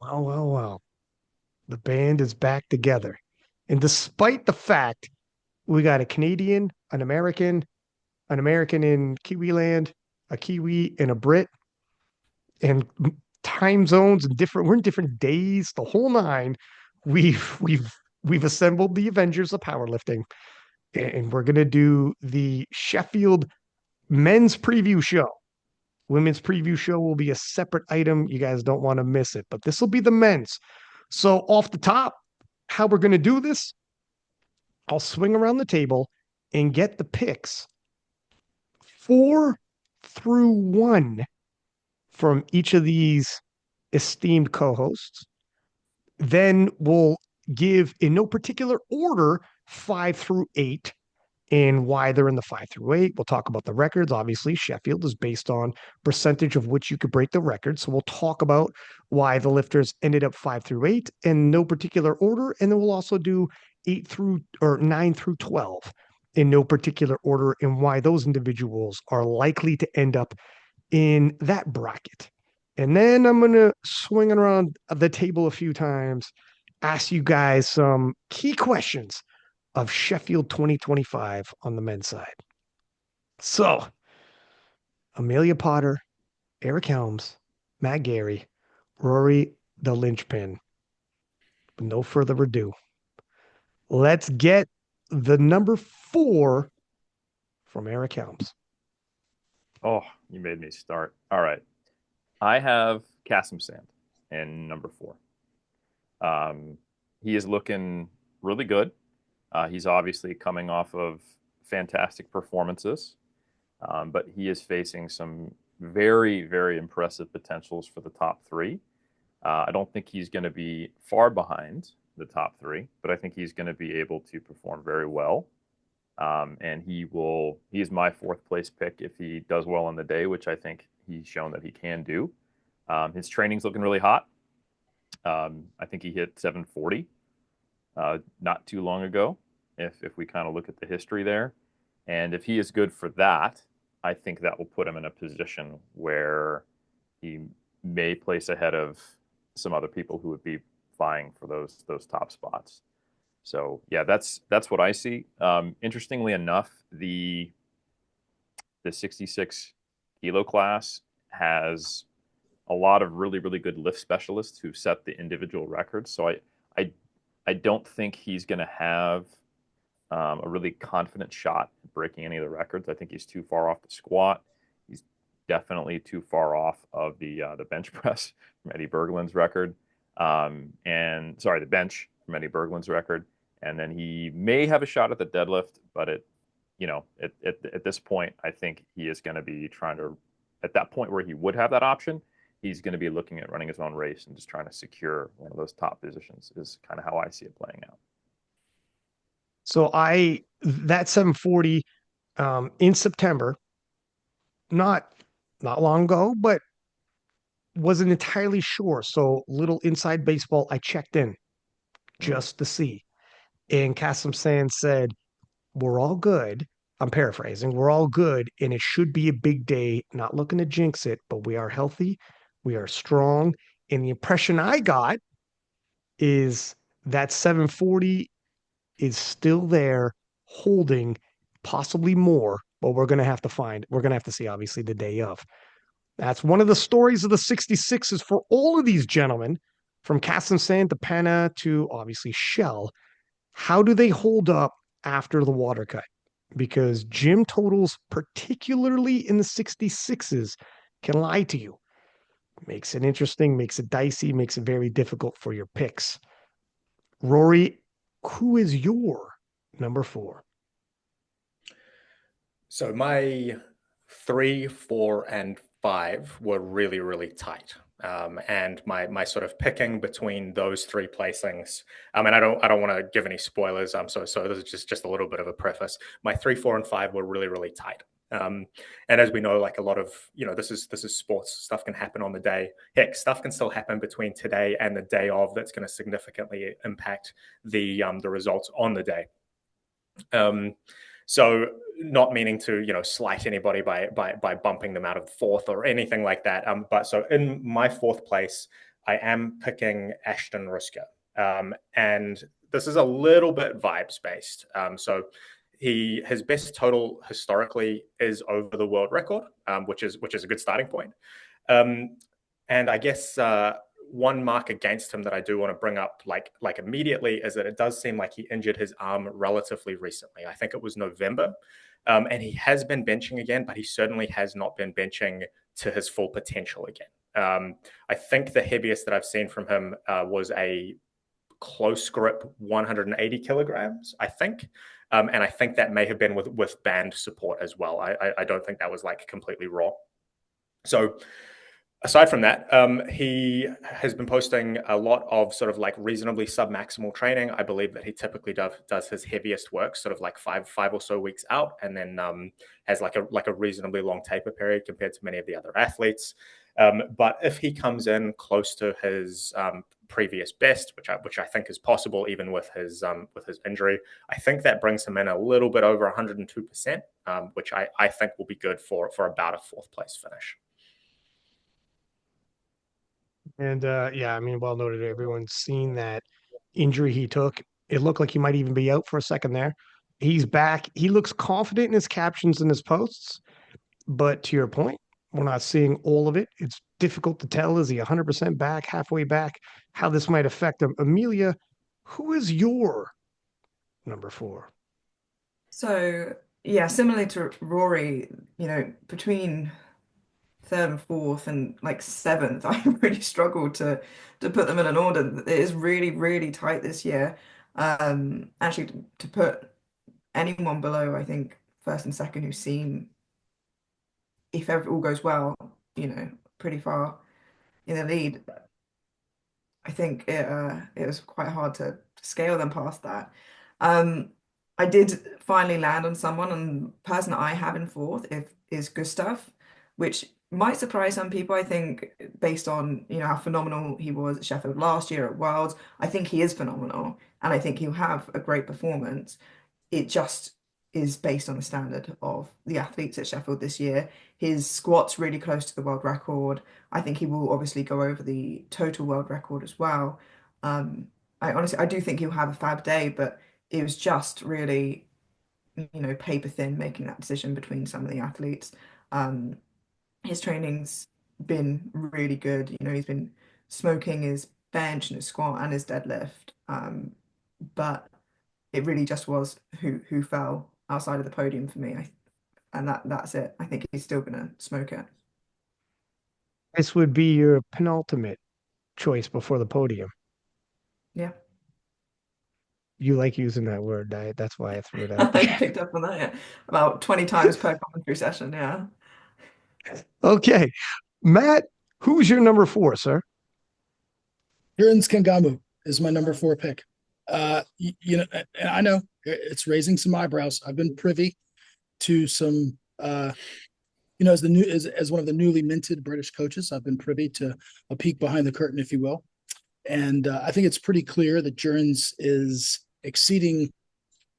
Well. The band is back together. And despite the fact we got a Canadian, an American in Kiwi land, a Kiwi and a Brit, and time zones and we're in different days, the whole nine. We've assembled the Avengers of powerlifting, and we're gonna do the Sheffield men's preview show. Women's preview show will be a separate item. You guys don't want to miss it, but this will be the men's. So off the top, how we're going to do this, I'll swing around the table and get the picks 4 through 1 from each of these esteemed co-hosts. Then we'll give in no particular order 5 through 8 and why they're in the 5 through 8. We'll talk about the records. Obviously, Sheffield is based on percentage of which you could break the record. So we'll talk about why the lifters ended up 5 through 8 in no particular order. And then we'll also do 9 through 12 in no particular order and why those individuals are likely to end up in that bracket. And then I'm going to swing around the table a few times, ask you guys some key questions of Sheffield 2025 on the men's side. So, Amelia Potter, Eric Helms, Matt Gary, Rory the Lynchpin. With no further ado, let's get the number 4 from Eric Helms. Oh, you made me start. All right. I have Kasim Sand in number 4. He is looking really good. He's obviously coming off of fantastic performances, but he is facing some very, very impressive potentials for the top 3. I don't think he's going to be far behind the top 3, but I think he's going to be able to perform very well. And he's my 4th place pick if he does well on the day, which I think he's shown that he can do. His training's looking really hot. I think he hit 740 not too long ago, if we kind of look at the history there. And if he is good for that, I think that will put him in a position where he may place ahead of some other people who would be vying for those top spots. So yeah, that's what I see. Interestingly enough, the 66 kilo class has a lot of really, really good lift specialists who set the individual records. So I, I don't think he's going to have a really confident shot at breaking any of the records. I think he's too far off the squat. He's definitely too far off of the bench press from Eddie Berglund's record. And sorry, the bench from Eddie Berglund's record. And then he may have a shot at the deadlift, but at this point, I think he is going to be trying to, at that point where he would have that option, he's going to be looking at running his own race and just trying to secure one of those top positions is kind of how I see it playing out. So that 740 in September, not long ago, but wasn't entirely sure. So little inside baseball, I checked in just to see. And Kasim Sand said, we're all good. I'm paraphrasing. We're all good, and it should be a big day. Not looking to jinx it, but we are healthy. We are strong. And the impression I got is that 740 is still there, holding possibly more, but we're going to have to see, obviously, the day of. That's one of the stories of the 66s for all of these gentlemen, from Kasim Sand to Penna to obviously Shell. How do they hold up after the water cut? Because gym totals, particularly in the 66s, can lie to you. Makes it interesting, makes it dicey, makes it very difficult for your picks. Rory, who is your number 4? So my 3, 4, and 5 were really, really tight. And my sort of picking between those 3 placings. And I don't want to give any spoilers. So this is just a little bit of a preface. My 3, 4, and 5 were really, really tight. And as we know, like a lot of, this is sports. Stuff can happen on the day. Heck, stuff can still happen between today and the day of that's going to significantly impact the results on the day. So not meaning to, slight anybody by bumping them out of 4th or anything like that. But so in my 4th place, I am picking Ashton Rusker. And this is a little bit vibes based. So his best total historically is over the world record, which is a good starting point. Um, and I guess one mark against him that I do want to bring up like immediately is that it does seem like he injured his arm relatively recently. I think it was November. And he has been benching again, but he certainly has not been benching to his full potential again. I think the heaviest that I've seen from him was a close grip 180 kilograms, I think. And I think that may have been with band support as well. I don't think that was like completely raw. So aside from that, he has been posting a lot of sort of like reasonably sub-maximal training. I believe that he typically does his heaviest work sort of like five or so weeks out, and then has like a reasonably long taper period compared to many of the other athletes. But if he comes in close to his previous best, which I think is possible even with his injury, I think that brings him in a little bit over 102%, which I think will be good for about a fourth place finish. And yeah, I mean, well noted. Everyone's seen that injury he took. It looked like he might even be out for a second there. He's back. He looks confident in his captions and his posts. But to your point, we're not seeing all of it. It's difficult to tell. Is he 100% back, halfway back? How this might affect him. Amelia, who is your number 4? So yeah, similarly to Rory, between third and fourth and like seventh, I really struggled to put them in an order. It is really, really tight this year. Actually, to put anyone below, I think first and second who seem, if all goes well, pretty far in the lead. I think it was quite hard to scale them past that. Um, I did finally land on someone, and the person that I have in fourth is Gustav, which might surprise some people. I think based on how phenomenal he was at Sheffield last year at Worlds, I think he is phenomenal, and I think he'll have a great performance. It just is based on the standard of the athletes at Sheffield this year. His squat's really close to the world record. I think he will obviously go over the total world record as well. I do think he'll have a fab day, but it was just really, paper thin making that decision between some of the athletes. Um, his training's been really good. He's been smoking his bench and his squat and his deadlift. But it really just was who fell outside of the podium for me. And that's it. I think he's still gonna smoke it. This would be your penultimate choice before the podium. Yeah. You like using that word, Diet. That's why I threw it out I there. picked up on that, yeah. About 20 times per commentary session, yeah. Okay. Matt, who's your number 4, sir? Hirens Kangamu is my number 4 pick. I know it's raising some eyebrows. I've been privy to some, as one of the newly minted British coaches, I've been privy to a peek behind the curtain, if you will. And I think it's pretty clear that Jurgens is exceeding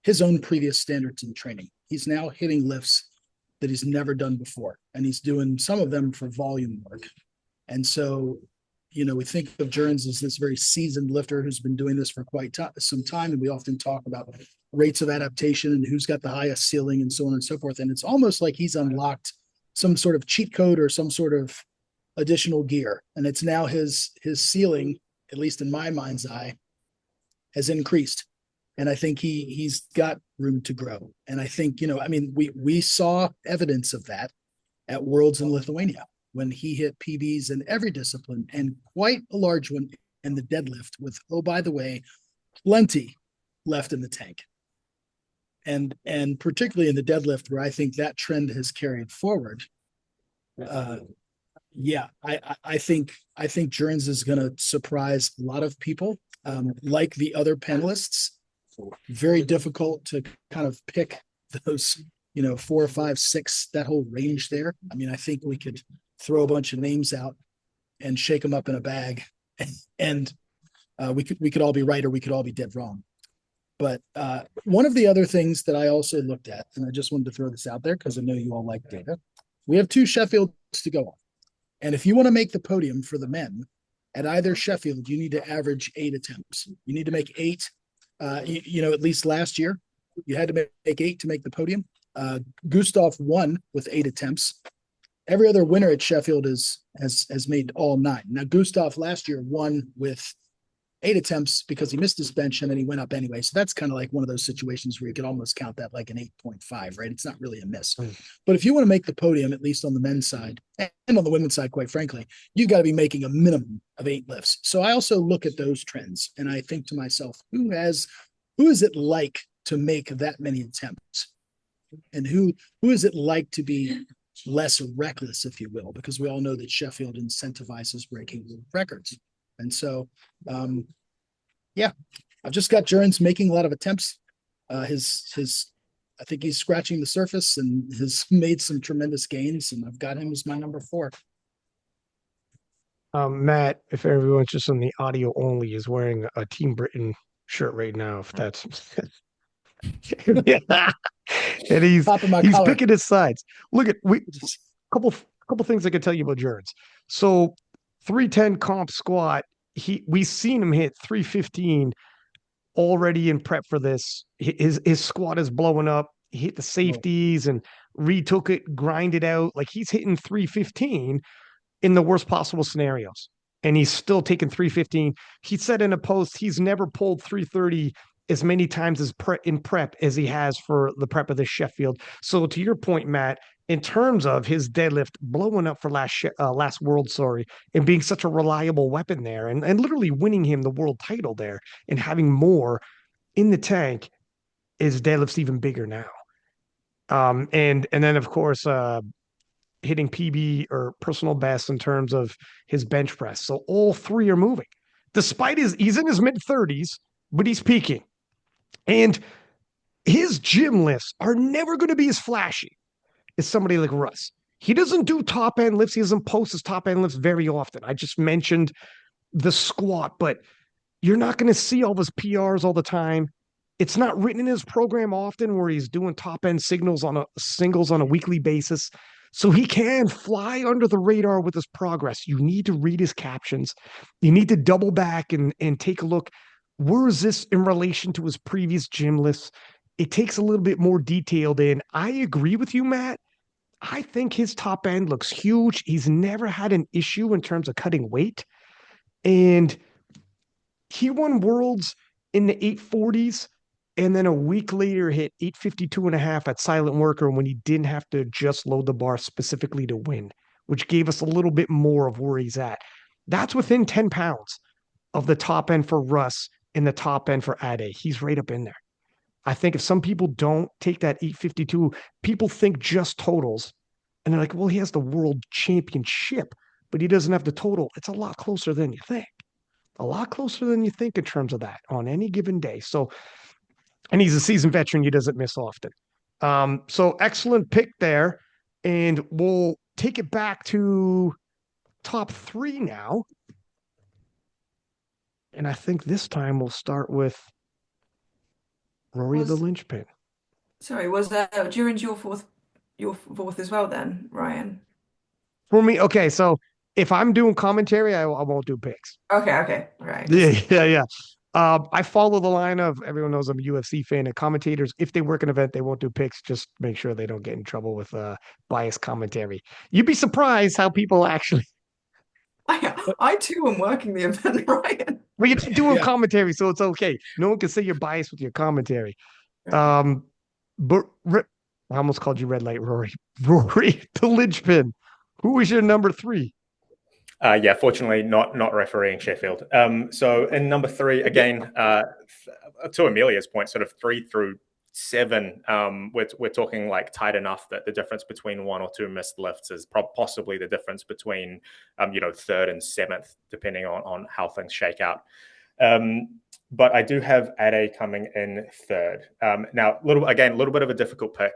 his own previous standards in training. He's now hitting lifts that he's never done before, and he's doing some of them for volume work. And so, we think of Jurgens as this very seasoned lifter who's been doing this for quite some time, and we often talk about rates of adaptation and who's got the highest ceiling and so on and so forth. And it's almost like he's unlocked some sort of cheat code or some sort of additional gear, and it's now his ceiling, at least in my mind's eye, has increased. And I think he's got room to grow. And I think, we saw evidence of that at Worlds in Lithuania when he hit PBs in every discipline and quite a large one in the deadlift with, oh, by the way, plenty left in the tank. And particularly in the deadlift, where I think that trend has carried forward. I think Jurgens is going to surprise a lot of people. Like the other panelists, very difficult to kind of pick those, 4, 5, 6, that whole range there. I mean, I think we could throw a bunch of names out and shake them up in a bag, and we could all be right or we could all be dead wrong. But one of the other things that I also looked at, and I just wanted to throw this out there because I know you all like data, we have 2 Sheffields to go on. And if you want to make the podium for the men, at either Sheffield, you need to average 8 attempts. You need to make 8. At least last year, you had to make 8 to make the podium. Gustav won with 8 attempts. Every other winner at Sheffield has made all 9. Now, Gustav last year won with 8 attempts because he missed his bench and then he went up anyway. So that's kind of like one of those situations where you could almost count that like an 8.5, right? It's not really a miss. But if you want to make the podium, at least on the men's side and on the women's side, quite frankly, you got to be making a minimum of 8 lifts. So I also look at those trends and I think to myself, who is it like to make that many attempts? And who is it like to be less reckless, if you will? Because we all know that Sheffield incentivizes breaking records. And so, I've just got Jurgens making a lot of attempts. I think he's scratching the surface and has made some tremendous gains, and I've got him as my number 4. Matt, if everyone's just on the audio only, is wearing a Team Britain shirt right now. If that's yeah. And he's collar. picking his sides. Look at couple things I can tell you about Jurgens. So 310 comp squat. We seen him hit 315 already in prep for this. His squat is blowing up. He hit the safeties and retook it, grinded out. Like he's hitting 315 in the worst possible scenarios. And he's still taking 315. He said in a post he's never pulled 330 as many times as in prep as he has for the prep of this Sheffield. So to your point, Matt, in terms of his deadlift blowing up for last world, and being such a reliable weapon there and literally winning him the world title there and having more in the tank, his deadlift's even bigger now. And then of course, hitting PB or personal best in terms of his bench press. So all 3 are moving. Despite he's in his mid-30s, but he's peaking. And his gym lifts are never going to be as flashy as somebody like Russ. He doesn't do top end lifts. He doesn't post his top end lifts very often. I just mentioned the squat, but you're not going to see all his PRs all the time. It's not written in his program often where he's doing top end singles on a weekly basis. So he can fly under the radar with his progress. You need to read his captions. You need to double back and take a look. Where is this in relation to his previous gym lifts? It takes a little bit more detailed in. I agree with you, Matt. I think his top end looks huge. He's never had an issue in terms of cutting weight. And he won worlds in the 840s and then a week later hit 852.5 at Silent Worker when he didn't have to just load the bar specifically to win, which gave us a little bit more of where he's at. That's within 10 pounds of the top end for Russ and the top end for Ade. He's right up in there. I think if some people don't take that 852, people think just totals. And they're like, well, he has the world championship, but he doesn't have the total. It's a lot closer than you think. A lot closer than you think in terms of that on any given day. So, and he's a seasoned veteran. He doesn't miss often. So excellent pick there. And we'll take it back to top 3 now. And I think this time we'll start with Rory the linchpin. Sorry, was that during your fourth as well then, Ryan? For me, okay, so if I'm doing commentary, I won't do picks. Okay, right. Yeah. I follow the line of everyone knows I'm a UFC fan and commentators. If they work an event, they won't do picks. Just make sure they don't get in trouble with biased commentary. You'd be surprised how people actually. I too am working the event, Ryan. Well, you're doing commentary, so it's okay. No one can say you're biased with your commentary. But I almost called you Red Light Rory. Rory, the linchpin. Who was your number 3? Fortunately, not refereeing Sheffield. So in number 3, again, to Amelia's point, sort of 3 through 7, we're talking like tight enough that the difference between 1 or 2 missed lifts is possibly the difference between, 3rd and 7th, depending on how things shake out. But I do have Ade coming in 3rd. Now, a little bit of a difficult pick.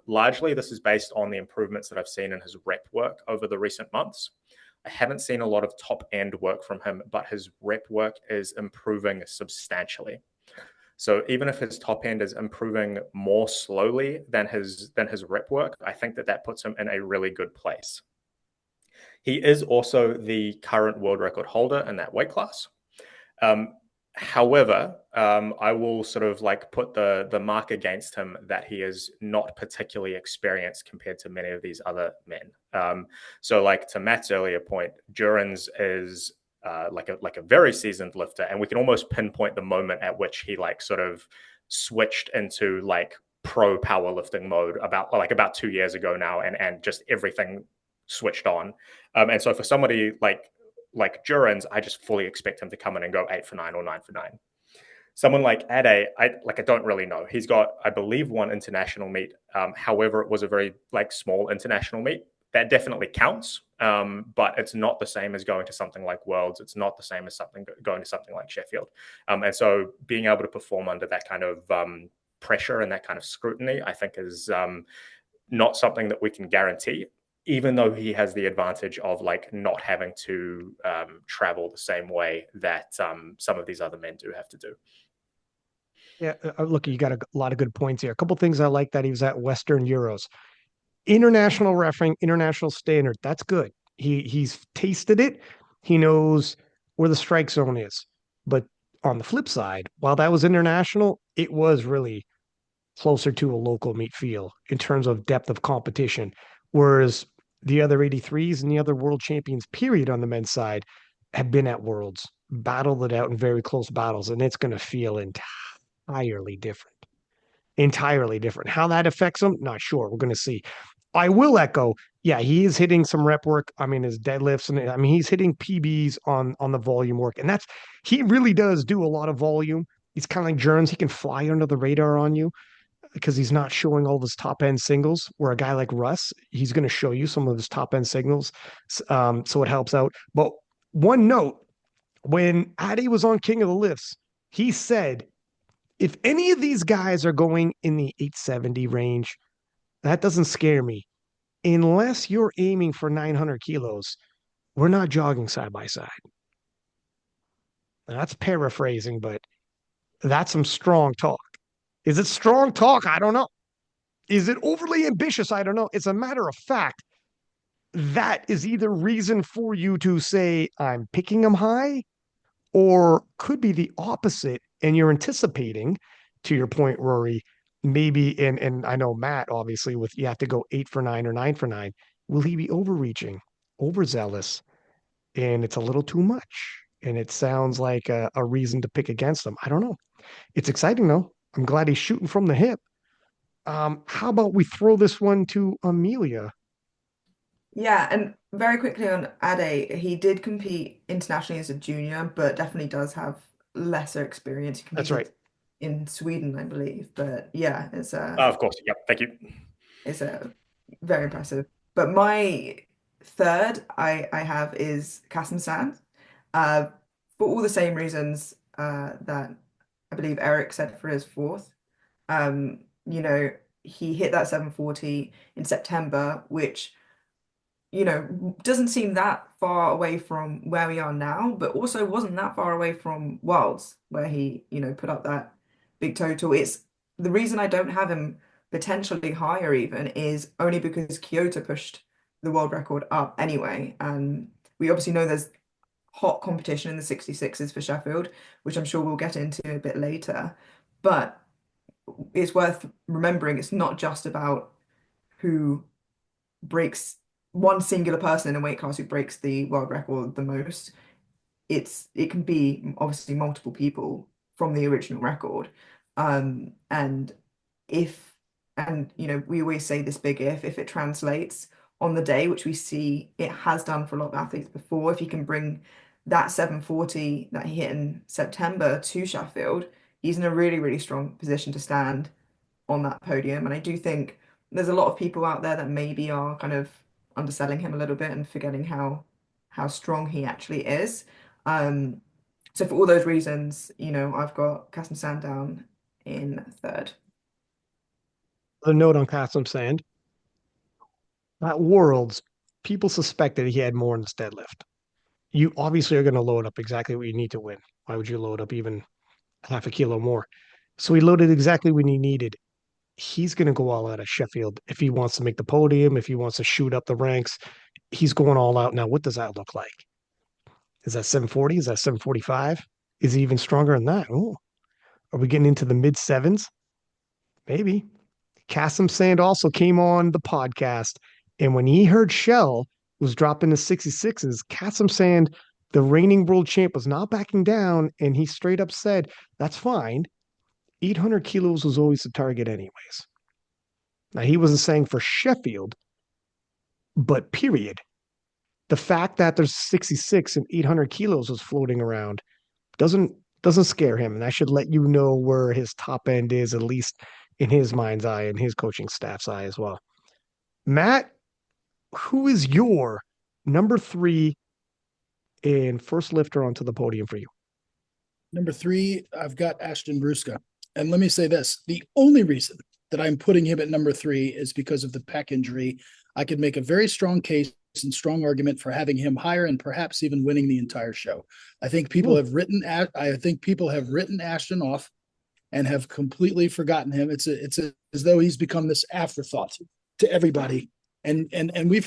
Largely, this is based on the improvements that I've seen in his rep work over the recent months. I haven't seen a lot of top end work from him, but his rep work is improving substantially. So even if his top end is improving more slowly than his rep work, I think that puts him in a really good place. He is also the current world record holder in that weight class. However, I will sort of like put the mark against him that he is not particularly experienced compared to many of these other men. So, like to Matt's earlier point, Duran's is like a very seasoned lifter, and we can almost pinpoint the moment at which he like sort of switched into like pro powerlifting mode about 2 years ago now, and just everything switched on. And so for somebody like Duran's, I just fully expect him to come in and go 8 for 9 or 9 for 9. Someone like Ade, I don't really know. He's got, I believe, one international meet. However, it was a very like small international meet. That definitely counts, but it's not the same as going to something like Worlds. It's not the same as going to something like Sheffield. And so being able to perform under that kind of pressure and that kind of scrutiny, I think is not something that we can guarantee, even though he has the advantage of like not having to travel the same way that some of these other men do have to do. Yeah, look, you got a lot of good points here. A couple things I like that he was at Western Euros. International refereeing, international standard. That's good. He's tasted it. He knows where the strike zone is. But on the flip side, while that was international, it was really closer to a local meet feel in terms of depth of competition. Whereas the other 83s and the other world champions, period, on the men's side have been at worlds, battled it out in very close battles, and it's going to feel entirely different. Entirely different. How that affects him, not sure. We're going to see. I will echo, yeah, he is hitting some rep work. I mean, his deadlifts, and I mean, he's hitting PBs on the volume work, and that's he really does do a lot of volume. He's kind of like Jerns. He can fly under the radar on you because he's not showing all of his top end singles. Where a guy like Russ, he's going to show you some of his top end signals, so it helps out. But one note: when Adi was on King of the Lifts, he said, if any of these guys are going in the 870 range, that doesn't scare me. Unless you're aiming for 900 kilos, we're not jogging side by side. Now, that's paraphrasing, but that's some strong talk. Is it strong talk? I don't know. Is it overly ambitious? I don't know. It's a matter of fact. That is either reason for you to say, I'm picking them high, or could be the opposite. And you're anticipating, to your point, Rory, maybe, and I know Matt, obviously, with you have to go 8 for 9 or 9 for 9. Will he be overreaching, overzealous, and it's a little too much? And it sounds like a reason to pick against him. I don't know. It's exciting, though. I'm glad he's shooting from the hip. How about we throw this one to Amelia? Yeah, and very quickly on Ade, he did compete internationally as a junior, but definitely does have lesser experience. He That's competed right. in Sweden, I believe. But yeah, Of course. Yep. Thank you. it's a very impressive. But my third I have is Kasim Sand, uh, for all the same reasons that I believe Eric said for his fourth. You know, he hit that 740 in September, which doesn't seem that far away from where we are now, but also wasn't that far away from Worlds, where he, put up that big total. It's the reason I don't have him potentially higher even is only because Kyoto pushed the world record up anyway. And we obviously know there's hot competition in the 66s for Sheffield, which I'm sure we'll get into a bit later. But it's worth remembering it's not just about who breaks one singular person in a weight class who breaks the world record the most. It can be obviously multiple people from the original record. And if we always say this big if it translates on the day, which we see it has done for a lot of athletes before, if he can bring that 740 that he hit in September to Sheffield, he's in a really, really strong position to stand on that podium. And I do think there's a lot of people out there that maybe are kind of underselling him a little bit and forgetting how strong he actually is. So for all those reasons, I've got Kasim Sandown in third. The note on Kasim Sand. At Worlds, people suspected he had more in his deadlift. You obviously are going to load up exactly what you need to win. Why would you load up even half a kilo more? So he loaded exactly when he needed. He's going to go all out at Sheffield if he wants to make the podium, if he wants to shoot up the ranks. he's going all out now. What does that look like? Is that 740? Is that 745? Is he even stronger than that? Oh, are we getting into the mid sevens? Maybe. Kasim Sand also came on the podcast, and when he heard Shell was dropping to 66s, Kasim Sand, the reigning world champ, was not backing down, and he straight up said, "That's fine. 800 kilos was always the target, anyways." Now he wasn't saying for Sheffield, but period. The fact that there's 66 and 800 kilos was floating around doesn't doesn't scare him, and that should let you know where his top end is, at least in his mind's eye and his coaching staff's eye as well. Matt, who is your number 3 and first lifter onto the podium for you? Number 3, I've got Ashton Bruska. And let me say this, the only reason that I'm putting him at number 3 is because of the pec injury. I could make a very strong case and strong argument for having him higher and perhaps even winning the entire show. I think people have written Ashton off and have completely forgotten him. It's as though he's become this afterthought to everybody. And we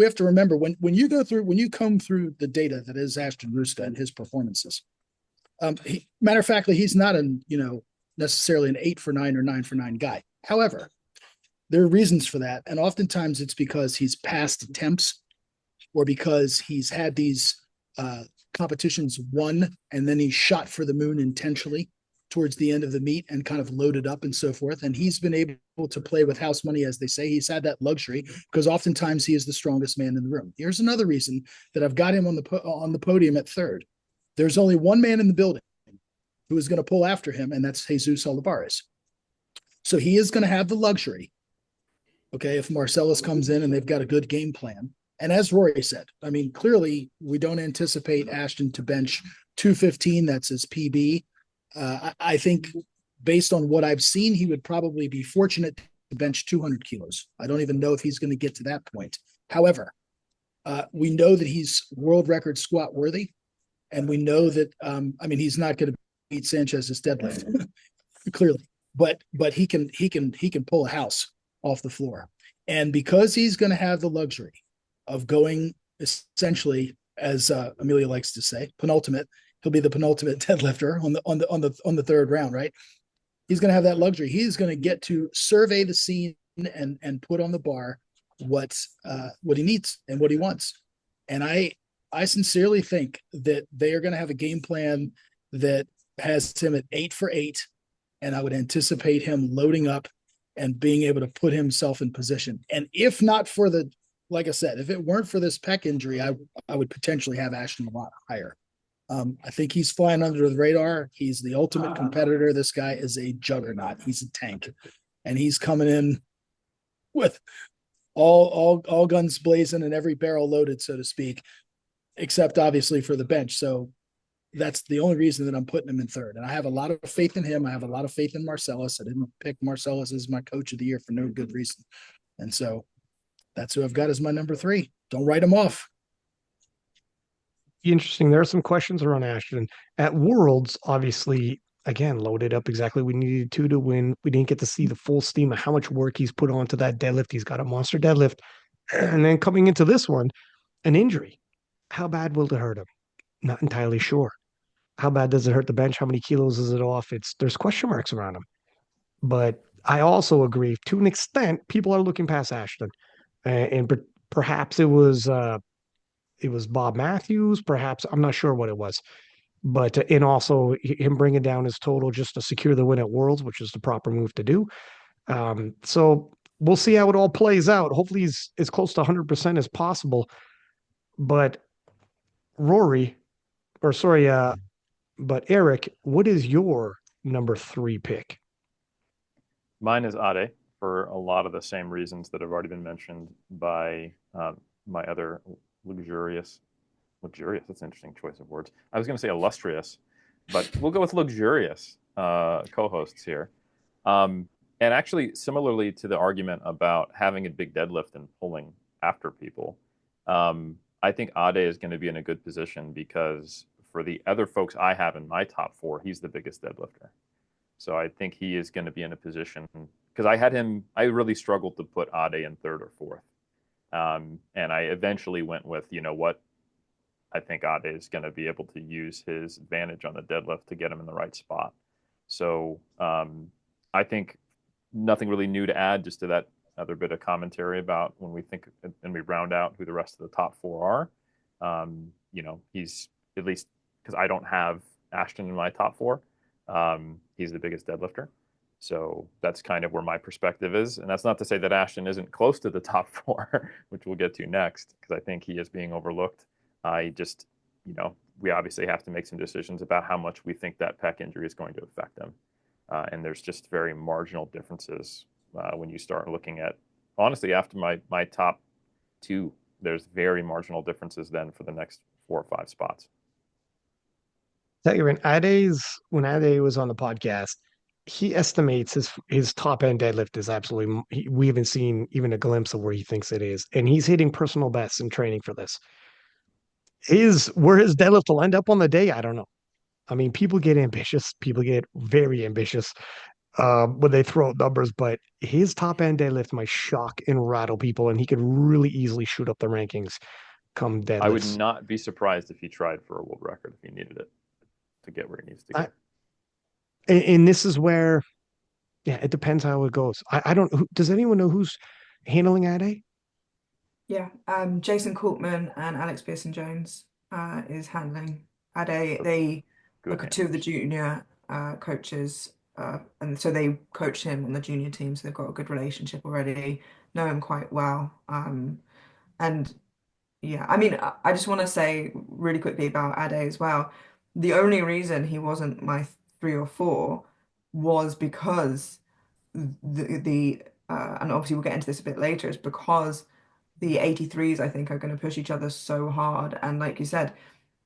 have to remember when you come through the data that is Ashton Bruska and his performances. Matter of fact, he's not necessarily an 8 for 9 or 9 for 9 guy. However, there are reasons for that, and oftentimes it's because he's passed attempts, or because he's had these competitions won, and then he shot for the moon intentionally towards the end of the meet and kind of loaded up and so forth. And he's been able to play with house money, as they say. He's had that luxury because oftentimes he is the strongest man in the room. Here's another reason that I've got him on the podium at 3rd. There's only one man in the building who is going to pull after him, and that's Jesus Olivares. So he is going to have the luxury, okay, if Marcellus comes in and they've got a good game plan. And as Rory said, I mean, clearly we don't anticipate Ashton to bench 215. That's his PB. I think based on what I've seen, he would probably be fortunate to bench 200 kilos. I don't even know if he's going to get to that point. However, we know that he's world record squat worthy. And we know that, he's not going to beat Sanchez's deadlift, clearly, but he can pull a house off the floor. And because he's going to have the luxury of going essentially, as Amelia likes to say, penultimate, he'll be the penultimate deadlifter on the 3rd round, right? He's going to have that luxury. He's going to get to survey the scene and put on the bar what he needs and what he wants. And I sincerely think that they are going to have a game plan that has him at 8 for 8, and I would anticipate him loading up and being able to put himself in position. And if not for like I said, if it weren't for this pec injury, I would potentially have Ashton a lot higher. I think he's flying under the radar. He's the ultimate competitor. This guy is a juggernaut. He's a tank, and he's coming in with all guns blazing and every barrel loaded, so to speak, except obviously for the bench. So that's the only reason that I'm putting him in 3rd. And I have a lot of faith in him. I have a lot of faith in Marcellus. I didn't pick Marcellus as my coach of the year for no good reason. And so that's who I've got as my number 3. Don't write him off. Interesting. There are some questions around Ashton. At Worlds, obviously, again, loaded up exactly we needed to win. We didn't get to see the full steam of how much work he's put onto that deadlift. He's got a monster deadlift. And then coming into this one, an injury. How bad will it hurt him? Not entirely sure. How bad does it hurt the bench? How many kilos is it off? There's question marks around him. But I also agree, to an extent, people are looking past Ashton, and perhaps it was Bob Matthews. Perhaps I'm not sure what it was, but and also him bringing down his total just to secure the win at Worlds, which is the proper move to do. So we'll see how it all plays out. Hopefully, he's as close to 100% as possible. But Rory, or sorry, but Eric, what is your number 3 pick? Mine is Ade for a lot of the same reasons that have already been mentioned by my other luxurious, that's an interesting choice of words. I was going to say illustrious, but we'll go with luxurious co-hosts here. And actually, similarly to the argument about having a big deadlift and pulling after people, I think Ade is going to be in a good position because for the other folks I have in my top 4, he's the biggest deadlifter. So I think he is going to be in a position, because I really struggled to put Ade in 3rd or 4th. And I eventually went with, you know what, I think Ade is going to be able to use his advantage on the deadlift to get him in the right spot. So I think nothing really new to add, just to that other bit of commentary about when we think and we round out who the rest of the top four are. You know, he's, at least because I don't have Ashton in my top four, he's the biggest deadlifter. So that's kind of where my perspective is. And that's not to say that Ashton isn't close to the top four, which we'll get to next, because I think he is being overlooked. I just, you know, we obviously have to make some decisions about how much we think that pec injury is going to affect him. And there's just very marginal differences when you start looking at, honestly, after my top two, there's very marginal differences then for the next 4 or 5 spots. Tell you, when Ade was on the podcast, he estimates his top end deadlift is absolutely. We haven't seen even a glimpse of where he thinks it is, and he's hitting personal bests in training for this. Where his deadlift will end up on the day, I don't know. I mean, people get ambitious. People get very ambitious when they throw out numbers, but his top end deadlift might shock and rattle people, and he could really easily shoot up the rankings come I would deadlifts. not be surprised if he tried for a world record if he needed it to get where he needs to go. And this is where, yeah, it depends how it goes. I don't. Does anyone know who's handling Ade? Yeah, Jason Corkman and Alex Pearson Jones is handling Ade. So They are good two of the hands. junior coaches, and so they coached him on the junior team, so they've got a good relationship already, know him quite well. And yeah, I mean, I just want to say really quickly about Ade as well. The only reason he wasn't my 3 or 4 was because and obviously we'll get into this a bit later, is because the 83s I think are going to push each other so hard, and like you said,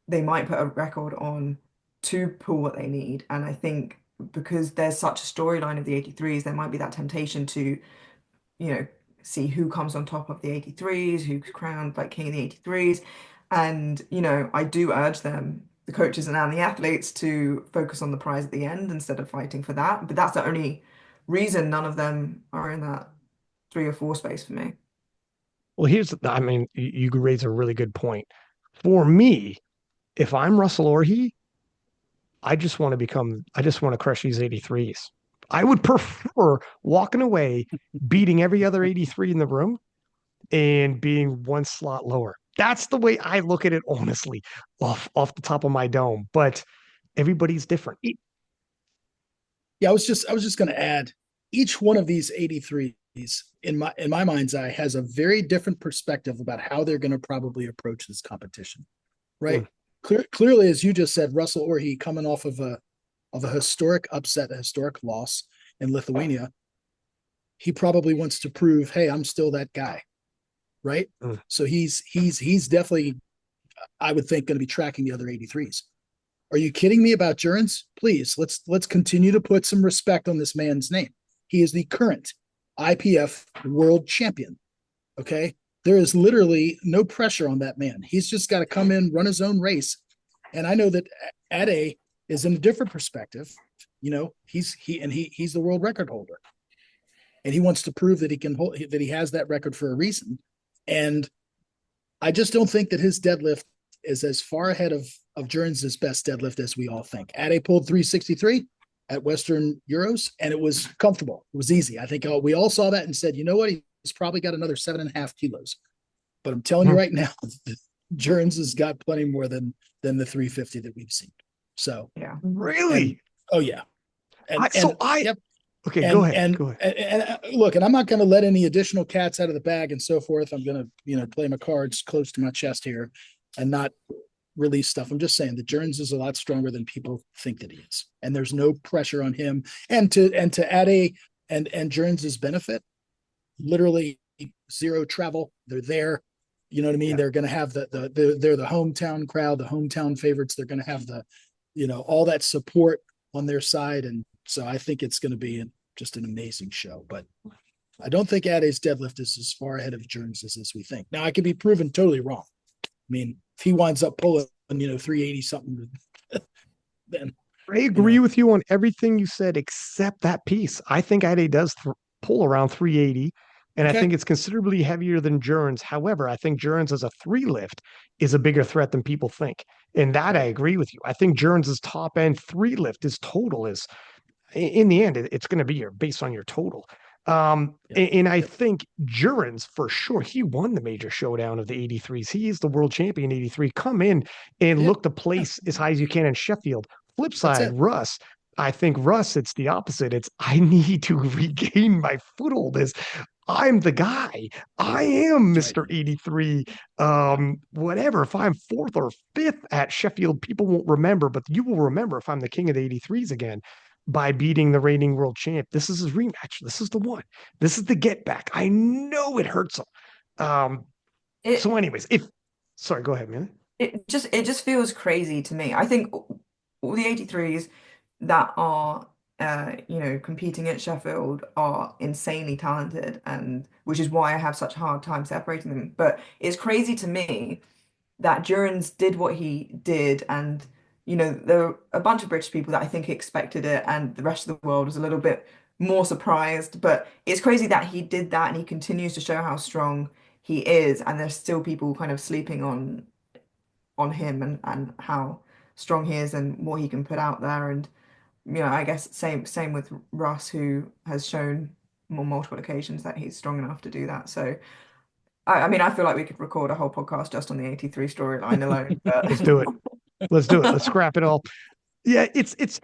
they might put a record on to pull what they need. And I think because there's such a storyline of the 83s, there might be that temptation to, you know, see who comes on top of the 83s, who's crowned like king of the 83s. And, you know, I do urge them, the coaches and the athletes, to focus on the prize at the end instead of fighting for that. But that's the only reason none of them are in that 3 or 4 space for me. Well, I mean, you raise a really good point. For me, if I'm Russell Orhe, I just want to crush these 83s. I would prefer walking away, beating every other 83 in the room and being one slot lower. That's the way I look at it, honestly, off the top of my dome. But everybody's different. Yeah, I was just going to add, each one of these 83s in my mind's eye has a very different perspective about how they're going to probably approach this competition. Right? Mm. Clearly, as you just said, Russell Orhe coming off of a historic upset, a historic loss in Lithuania, he probably wants to prove, hey, I'm still that guy. Right? Mm. So he's definitely, I would think, going to be tracking the other 83s. Are you kidding me about Jurgens? Please, let's continue to put some respect on this man's name. He is the current IPF world champion. Okay. There is literally no pressure on that man. He's just got to come in, run his own race. And I know that Ade is in a different perspective. You know, he's the world record holder. And he wants to prove that he has that record for a reason. And I just don't think that his deadlift is as far ahead of Jurgens' best deadlift as we all think. Ade pulled 363 at Western Euros, and it was comfortable. It was easy. I think we all saw that and said, you know what? He's probably got another 7.5 kilos. But I'm telling you right now, Jurgens has got plenty more than the 350 that we've seen. So Yeah. Really? Oh yeah. Yep. Okay, and, go ahead. And, go ahead. And look, and I'm not going to let any additional cats out of the bag and so forth. I'm going to, play my cards close to my chest here and not release stuff. I'm just saying that Jurgens is a lot stronger than people think that he is, and there's no pressure on him. And to Ade and Jurgens' benefit, literally zero travel. They're there. You know what I mean? Yeah. They're going to have they're the hometown crowd, the hometown favorites. They're going to have all that support on their side. And so I think it's going to be just an amazing show. But I don't think Ade's deadlift is as far ahead of Jurgens as we think. Now, I could be proven totally wrong. I mean, if he winds up pulling, 380 something, then I agree with you on everything you said except that piece. I think Ade does pull around 380, And I Okay. think it's considerably heavier than Jurns. However, I think Jurns as a 3 lift is a bigger threat than people think. And that I Right. agree with you. I think Jurns' top end 3 lift, his total is in the end, it's going to be based on your total. Yeah. And I think Jurens, for sure, he won the major showdown of the 83s. He is the world champion 83. Come in and Yeah. look to place as high as you can in Sheffield. Flip That's side, it. Russ. I think Russ, it's the opposite. It's I need to regain my foothold as I'm the guy. I am That's right. Mr. 83. Whatever. If I'm fourth or fifth at Sheffield, people won't remember, but you will remember if I'm the king of the 83s again by beating the reigning world champ. This is his rematch. This is the one. This is the get back. I know it hurts him. So, It anyways, if sorry, go ahead, man. it just feels crazy to me. I think all the 83s that are competing at Sheffield are insanely talented, and which is why I have such a hard time separating them. But it's crazy to me that Durans did what he did, and there were a bunch of British people that I think expected it, and the rest of the world was a little bit more surprised. But it's crazy that he did that, and he continues to show how strong he is, and there's still people kind of sleeping on him and how strong he is and what he can put out there. And I guess same with Russ, who has shown on multiple occasions that he's strong enough to do that. So I mean, I feel like we could record a whole podcast just on the 83 storyline alone, Let's do it. Let's do it. Let's but scrap it all. Yeah, it's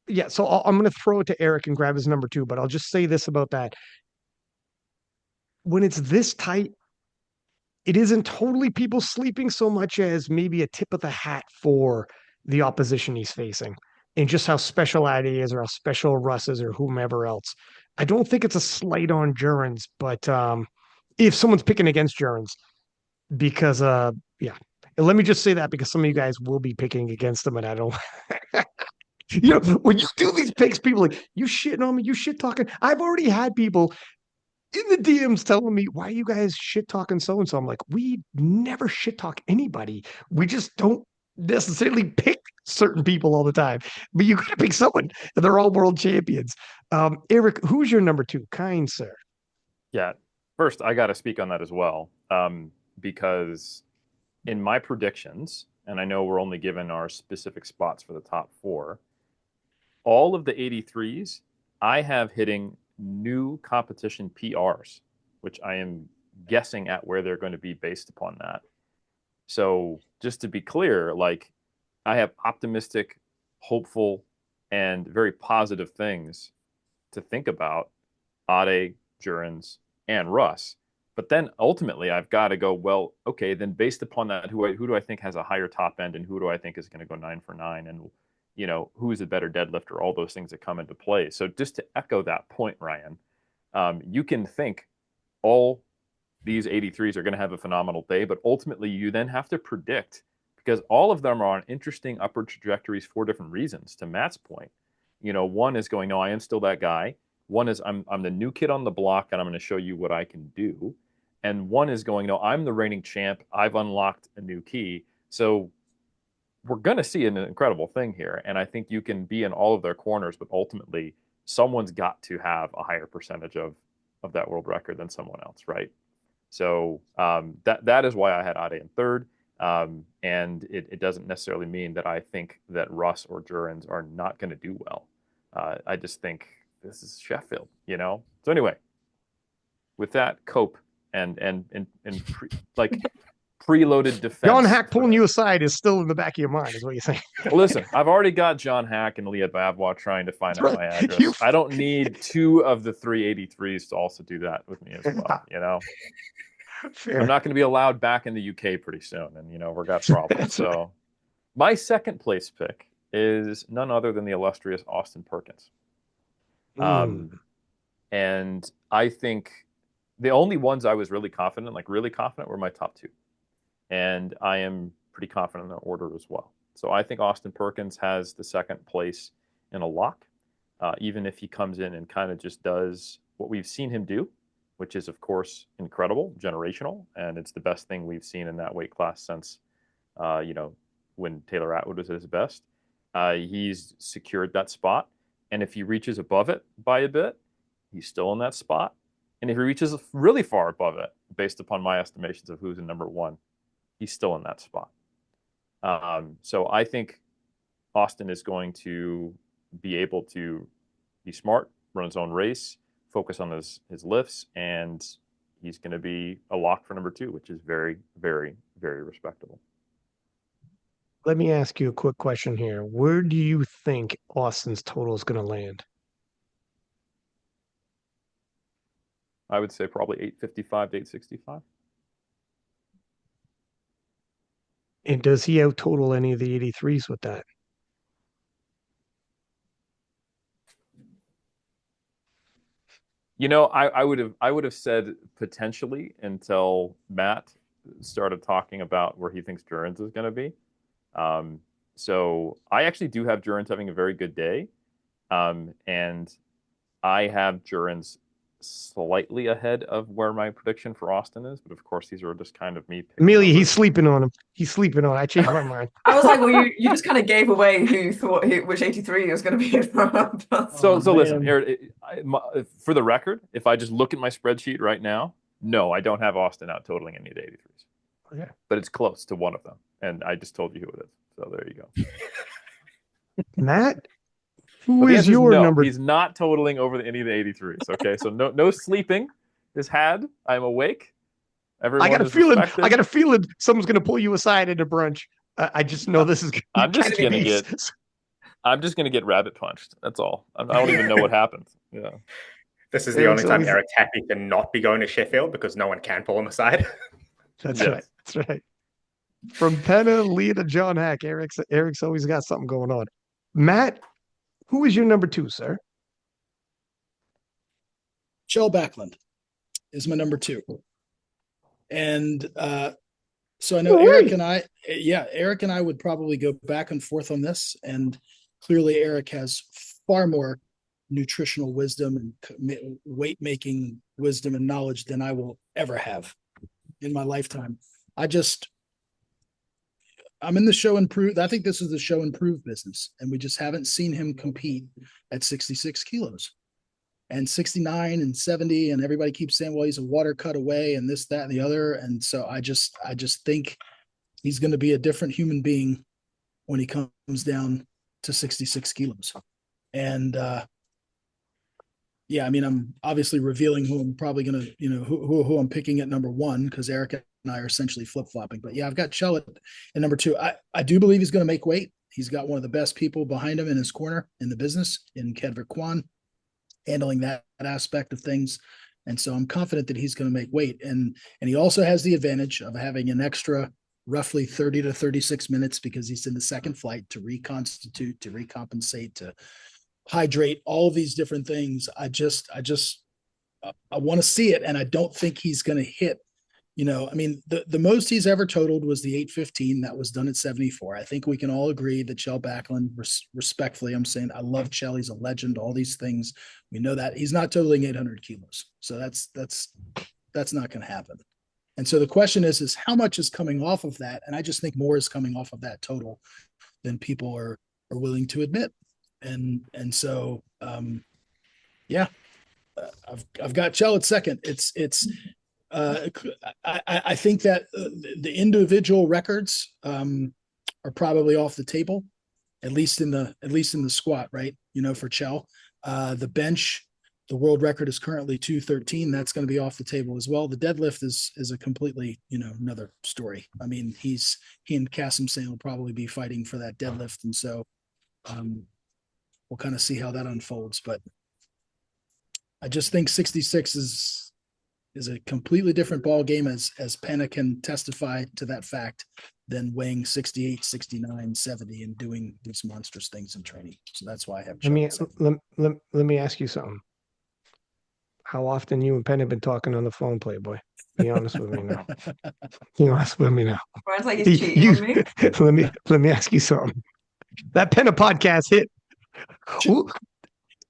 yeah. So I'm going to throw it to Eric and grab his number 2, but I'll just say this about that. When it's this tight, it isn't totally people sleeping so much as maybe a tip of the hat for the opposition he's facing and just how special that is or how special Russ is or whomever else. I don't think it's a slight on Jurens, but if someone's picking against Jurens, because yeah. And let me just say that because some of you guys will be picking against them, and I don't when you do these picks, people like you shitting on me, you shit talking. I've already had people in the DMs telling me, why are you guys shit talking so and so? I'm like, we never shit talk anybody. We just don't necessarily pick certain people all the time. But you gotta pick someone, and they're all world champions. Eric, who's your number 2? Kind sir. Yeah. First, I got to speak on that as well, because in my predictions, and I know we're only given our specific spots for the top 4, all of the 83s I have hitting new competition PRs, which I am guessing at where they're going to be based upon that. So just to be clear, like I have optimistic, hopeful, and very positive things to think about Ade, Jurens, and Russ. But then ultimately, I've got to go, well, okay, then based upon that, who do I think has a higher top end, and who do I think is going to go 9 for 9, and who is a better deadlifter? All those things that come into play. So just to echo that point, Ryan, you can think all these 83s are going to have a phenomenal day, but ultimately you then have to predict because all of them are on interesting upward trajectories for different reasons. To Matt's point, one is going, no, I am still that guy. One is I'm the new kid on the block, and I'm going to show you what I can do. And one is going, no, I'm the reigning champ. I've unlocked a new key. So we're going to see an incredible thing here. And I think you can be in all of their corners, but ultimately someone's got to have a higher percentage of that world record than someone else, right? So that is why I had Ade in third. And it doesn't necessarily mean that I think that Russ or Jurens are not going to do well. I just think this is Sheffield, So anyway, with that, cope and preloaded John defense. Hack pulling you aside is still in the back of your mind, is what you're saying. Listen, I've already got John Hack and Leah Babwa trying to find That's out right. my address. I don't need 2 of the 383s to also do that with me as well, Fair. I'm not going to be allowed back in the UK pretty soon, and we've got problems. So, my second place pick is none other than the illustrious Austin Perkins. And I think the only ones I was really confident, were my top 2, and I am pretty confident in their order as well. So I think Austin Perkins has the second place in a lock, even if he comes in and kind of just does what we've seen him do, which is, of course, incredible, generational, and it's the best thing we've seen in that weight class since, when Taylor Atwood was at his best. He's secured that spot, and if he reaches above it by a bit, he's still in that spot. And if he reaches really far above it, based upon my estimations of who's in number one, he's still in that spot. So I think Austin is going to be able to be smart, run his own race, focus on his lifts, and he's going to be a lock for number two, which is very, very, very respectable. Let me ask you a quick question here. Where do you think Austin's total is going to land? I would say probably 855 to 865. And does he out total any of the 83s with that? You know, I would have said potentially until Matt started talking about where he thinks Jurgens is going to be. So I actually do have Jurgens having a very good day, and I have Jurgens slightly ahead of where my prediction for Austin is. But of course, these are just kind of me picking Amelia, numbers. he's sleeping on him. He's sleeping on. I changed my mind. I was like, well, you just kind of gave away who thought which 83 was going to be in front of us. So Oh, listen, man. Eric, for the record, if I just look at my spreadsheet right now, no, I don't have Austin out totaling any of the 83s. Okay. But it's close to one of them, and I just told you who it is. So there you go. Matt, who But the is answer your no. number? He's not totaling over any of the 83s. Okay, so no sleeping is had. I'm awake. Everyone I got a is feeling. respected. I got a feeling someone's going to pull you aside at a brunch. I just know this is. I'm just catch gonna me. I'm just gonna get rabbit punched. That's all. I don't even know what happened. Yeah. This is the Eric's only time always- Eric's happy to not be going to Sheffield because no one can pull him aside. That's Yes. right. That's right. From Penna, Lee to John Hack, Eric's always got something going on. Matt, who is your number two, sir? Shell Backlund is my number two. And so I know Eric and I would probably go back and forth on this. And clearly Eric has far more nutritional wisdom and weight making wisdom and knowledge than I will ever have in my lifetime. I'm in the show and prove. I think this is the show and prove business, and we just haven't seen him compete at 66 kilos and 69 and 70. And everybody keeps saying, well, he's a water cut away and this, that, and the other. And so I just think he's going to be a different human being when he comes down to 66 kilos. And, yeah, I mean, I'm obviously revealing who I'm probably going to, who I'm picking at number one, because Eric and I are essentially flip-flopping. But yeah, I've got Chell at number two. I do believe he's going to make weight. He's got one of the best people behind him in his corner in the business, in Kedvik Kwan, handling that aspect of things. And so I'm confident that he's going to make weight. And he also has the advantage of having an extra roughly 30 to 36 minutes because he's in the second flight to reconstitute, to recompensate, to hydrate, all of these different things. I want to see it. And I don't think he's going to hit, I mean, the most he's ever totaled was the 815 that was done at 74. I think we can all agree that Chell Backlund, respectfully, I'm saying, I love Chell. He's a legend, all these things. We know that he's not totaling 800 kilos. So that's not going to happen. And so the question is how much is coming off of that? And I just think more is coming off of that total than people are willing to admit. And so, yeah, I've got Chell at second. I think that the individual records are probably off the table, at least in the squat, right? For Chell, the bench, the world record is currently 213. That's going to be off the table as well. The deadlift is a completely, another story. I mean, he and Kasim Sane will probably be fighting for that deadlift. And so, we'll kind of see how that unfolds, but I just think 66 is a completely different ball game, as Penna can testify to that fact, than weighing 68, 69, 70 and doing these monstrous things in training. So that's why I have. Let me ask you something. How often you and Penn have been talking on the phone, Playboy? Be honest with me now. Be honest with me now. Brian's like he's cheating on me. Let me ask you something. That Penna podcast hit.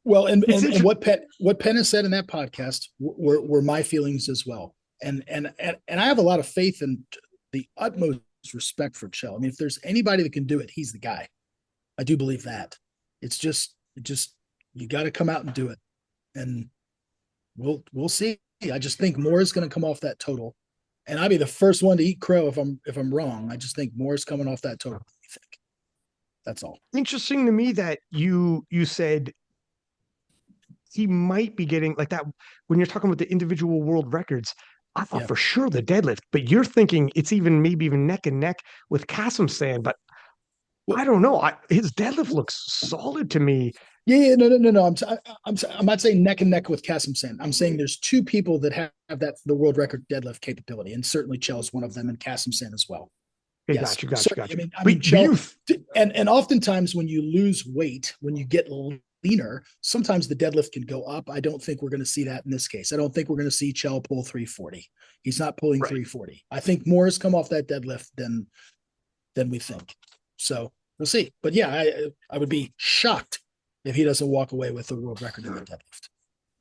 Well, and what Penn has said in that podcast were my feelings as well. And I have a lot of faith and the utmost respect for Chell. I mean, if there's anybody that can do it, he's the guy. I do believe that. It's just you got to come out and do it. And we'll see. I just think more is going to come off that total, and I'll be the first one to eat crow if I'm wrong. I just think more is coming off that total. I think that's all. Interesting to me that you said he might be getting like that when you're talking about the individual world records. I thought Yeah. for sure the deadlift, but you're thinking it's even maybe even neck and neck with Kasim. But I don't know. His deadlift looks solid to me. Yeah, no. I'm not saying neck and neck with Kasim Sen. I'm saying there's two people that have that the world record deadlift capability, and certainly Chell's one of them, and Kasim Sen as well. Okay, Yes, got you. certainly. I But mean, Chell, youth, and oftentimes when you lose weight, when you get leaner, sometimes the deadlift can go up. I don't think we're going to see that in this case. I don't think we're going to see Chell pull 340. He's not pulling right. 340. I think more has come off that deadlift than we think. So we'll see. But yeah, I would be shocked if he doesn't walk away with the world record in the deadlift.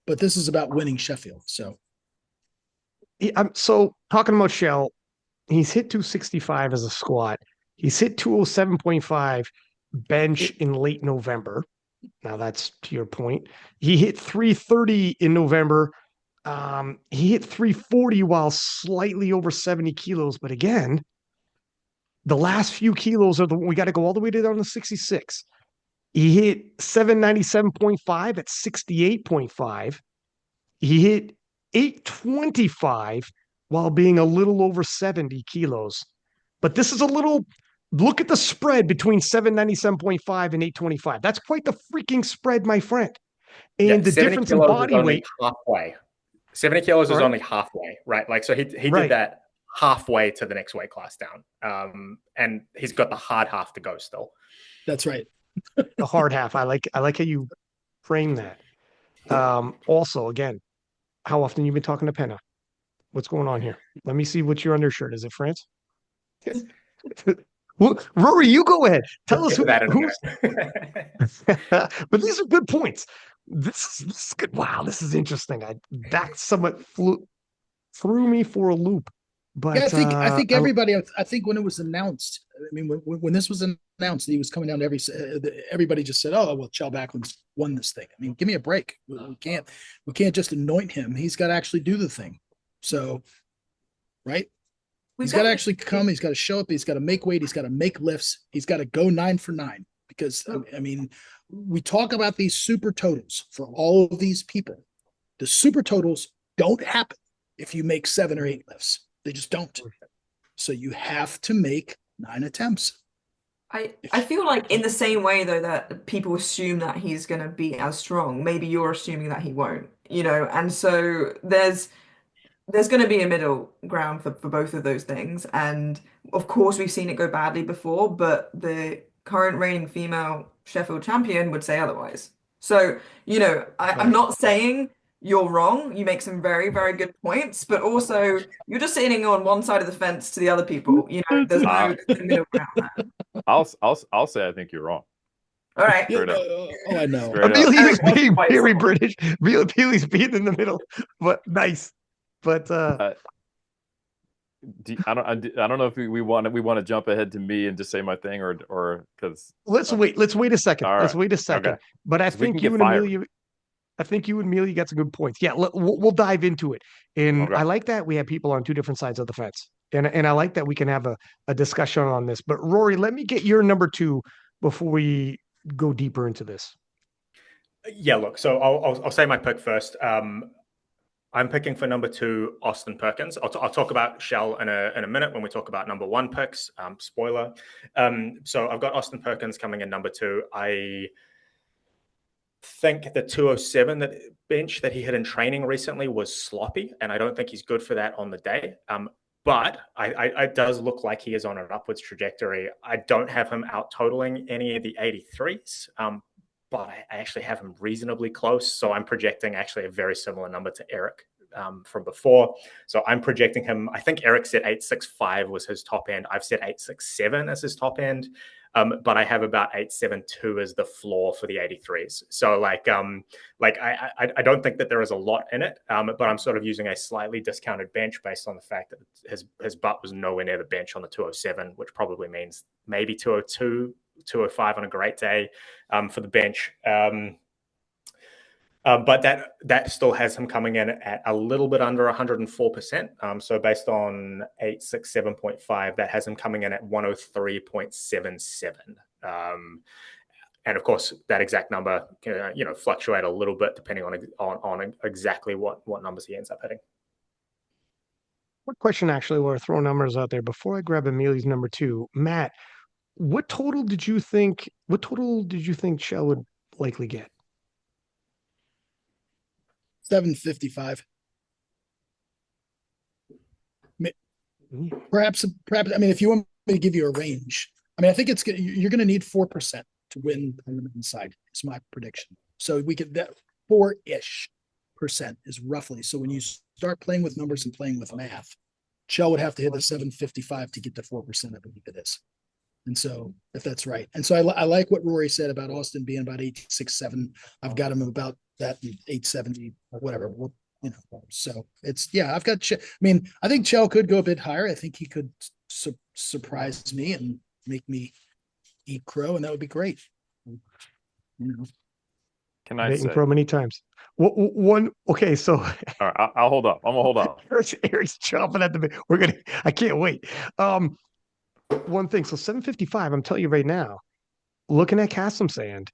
But this is about winning Sheffield. So So talking about Shell, he's hit 265 as a squat. He's hit 207.5 bench in late November. Now that's to your point. He hit 330 in November. He hit 340 while slightly over 70 kilos. But again, the last few kilos are we got to go all the way down to 66. He hit 797.5 at 68.5. He hit 825 while being a little over 70 kilos. But this is a little look at the spread between 797.5 and 825. That's quite the freaking spread, my friend. And the 70 difference in kilos is body only weight. halfway. 70 kilos is Sorry? only halfway, right? Like, so he Right. did that halfway to the next weight class down. And he's got the hard half to go still. that's right. The hard half. I like how you frame that. Also, again, how often you've been talking to Penna? What's going on here? Let me see what your undershirt is. It France? Well, Rory, you go ahead. Tell us who's. But these are good points. This is good. Wow, this is interesting. That somewhat threw me for a loop. But Yeah, I think everybody. I think when it was announced, I mean, when this was announced, he was coming down to everybody just said, "Oh, well, Chell Backlund's won this thing." I mean, give me a break. We can't just anoint him. He's got to actually do the thing. So, right? He's got to actually come. He's got to show up. He's got to make weight. He's got to make lifts. He's got to go 9 for 9. Because I mean, we talk about these super totals for all of these people. The super totals don't happen if you make 7 or 8 lifts. They just don't. So you have to make 9 attempts. I feel like in the same way though that people assume that he's going to be as strong, maybe you're assuming that he won't, and so there's going to be a middle ground for both of those things. And of course we've seen it go badly before, but the current reigning female Sheffield champion would say otherwise. So, I'm not saying you're wrong. You make some very, very good points, but also you're just sitting on one side of the fence to the other people. There's no middle ground there. I'll say I think you're wrong. All right. Straight up. Oh, I know. Straight up. Amelia's being very British. Amelia's being in the middle, but nice. But I don't know if we want to jump ahead to me and just say my thing or because let's wait a second. All right. Let's wait a second. Okay. But I think you and Amelia got some good points. Yeah, we'll dive into it. And Okay. I like that we have people on two different sides of the fence. And I like that we can have a discussion on this. But Rory, let me get your number 2 before we go deeper into this. Yeah, look, so I'll say my pick first. I'm picking for number 2, Austin Perkins. I'll talk about Shell in a minute when we talk about number 1 picks. Spoiler. So I've got Austin Perkins coming in number 2. I think the 207 that bench that he hit in training recently was sloppy, and I don't think he's good for that on the day. But it does look like he is on an upwards trajectory. I don't have him out totaling any of the 83s, but I actually have him reasonably close. So I'm projecting actually a very similar number to Eric from before. So I'm projecting him. I think Eric said 865 was his top end. I've said 867 as his top end. But I have about 872 as the floor for the 83s. So I don't think that there is a lot in it, but I'm sort of using a slightly discounted bench based on the fact that his butt was nowhere near the bench on the 207, which probably means maybe 202, 205 on a great day for the bench. But that still has him coming in at a little bit under 104%. So based on 867.5, that has him coming in at 103.77. And of course, that exact number can, fluctuate a little bit depending on exactly what numbers he ends up hitting. What question actually? We're throwing numbers out there. Before I grab Amelia's number two, Matt, what total did you think? What total did you think Shell would likely get? 755. Perhaps. I mean, if you want me to give you a range, I mean, I think you're going to need 4% to win on the men's side. It's my prediction. So we could that 4-ish% is roughly. So when you start playing with numbers and playing with math, Shell would have to hit a 755 to get to 4%. I believe it is. And so if that's right. And so I like what Rory said about Austin being about 867. I've got him about that 870 or whatever. So I've got, I mean, I think Chell could go a bit higher. I think he could surprise me and make me eat crow, and that would be great. Can I say crow many times? Okay, so all right, I'll hold up. I'm gonna hold up. Eric's chomping at the bit. I can't wait. One thing, so 755, I'm telling you right now, looking at Cassim Sand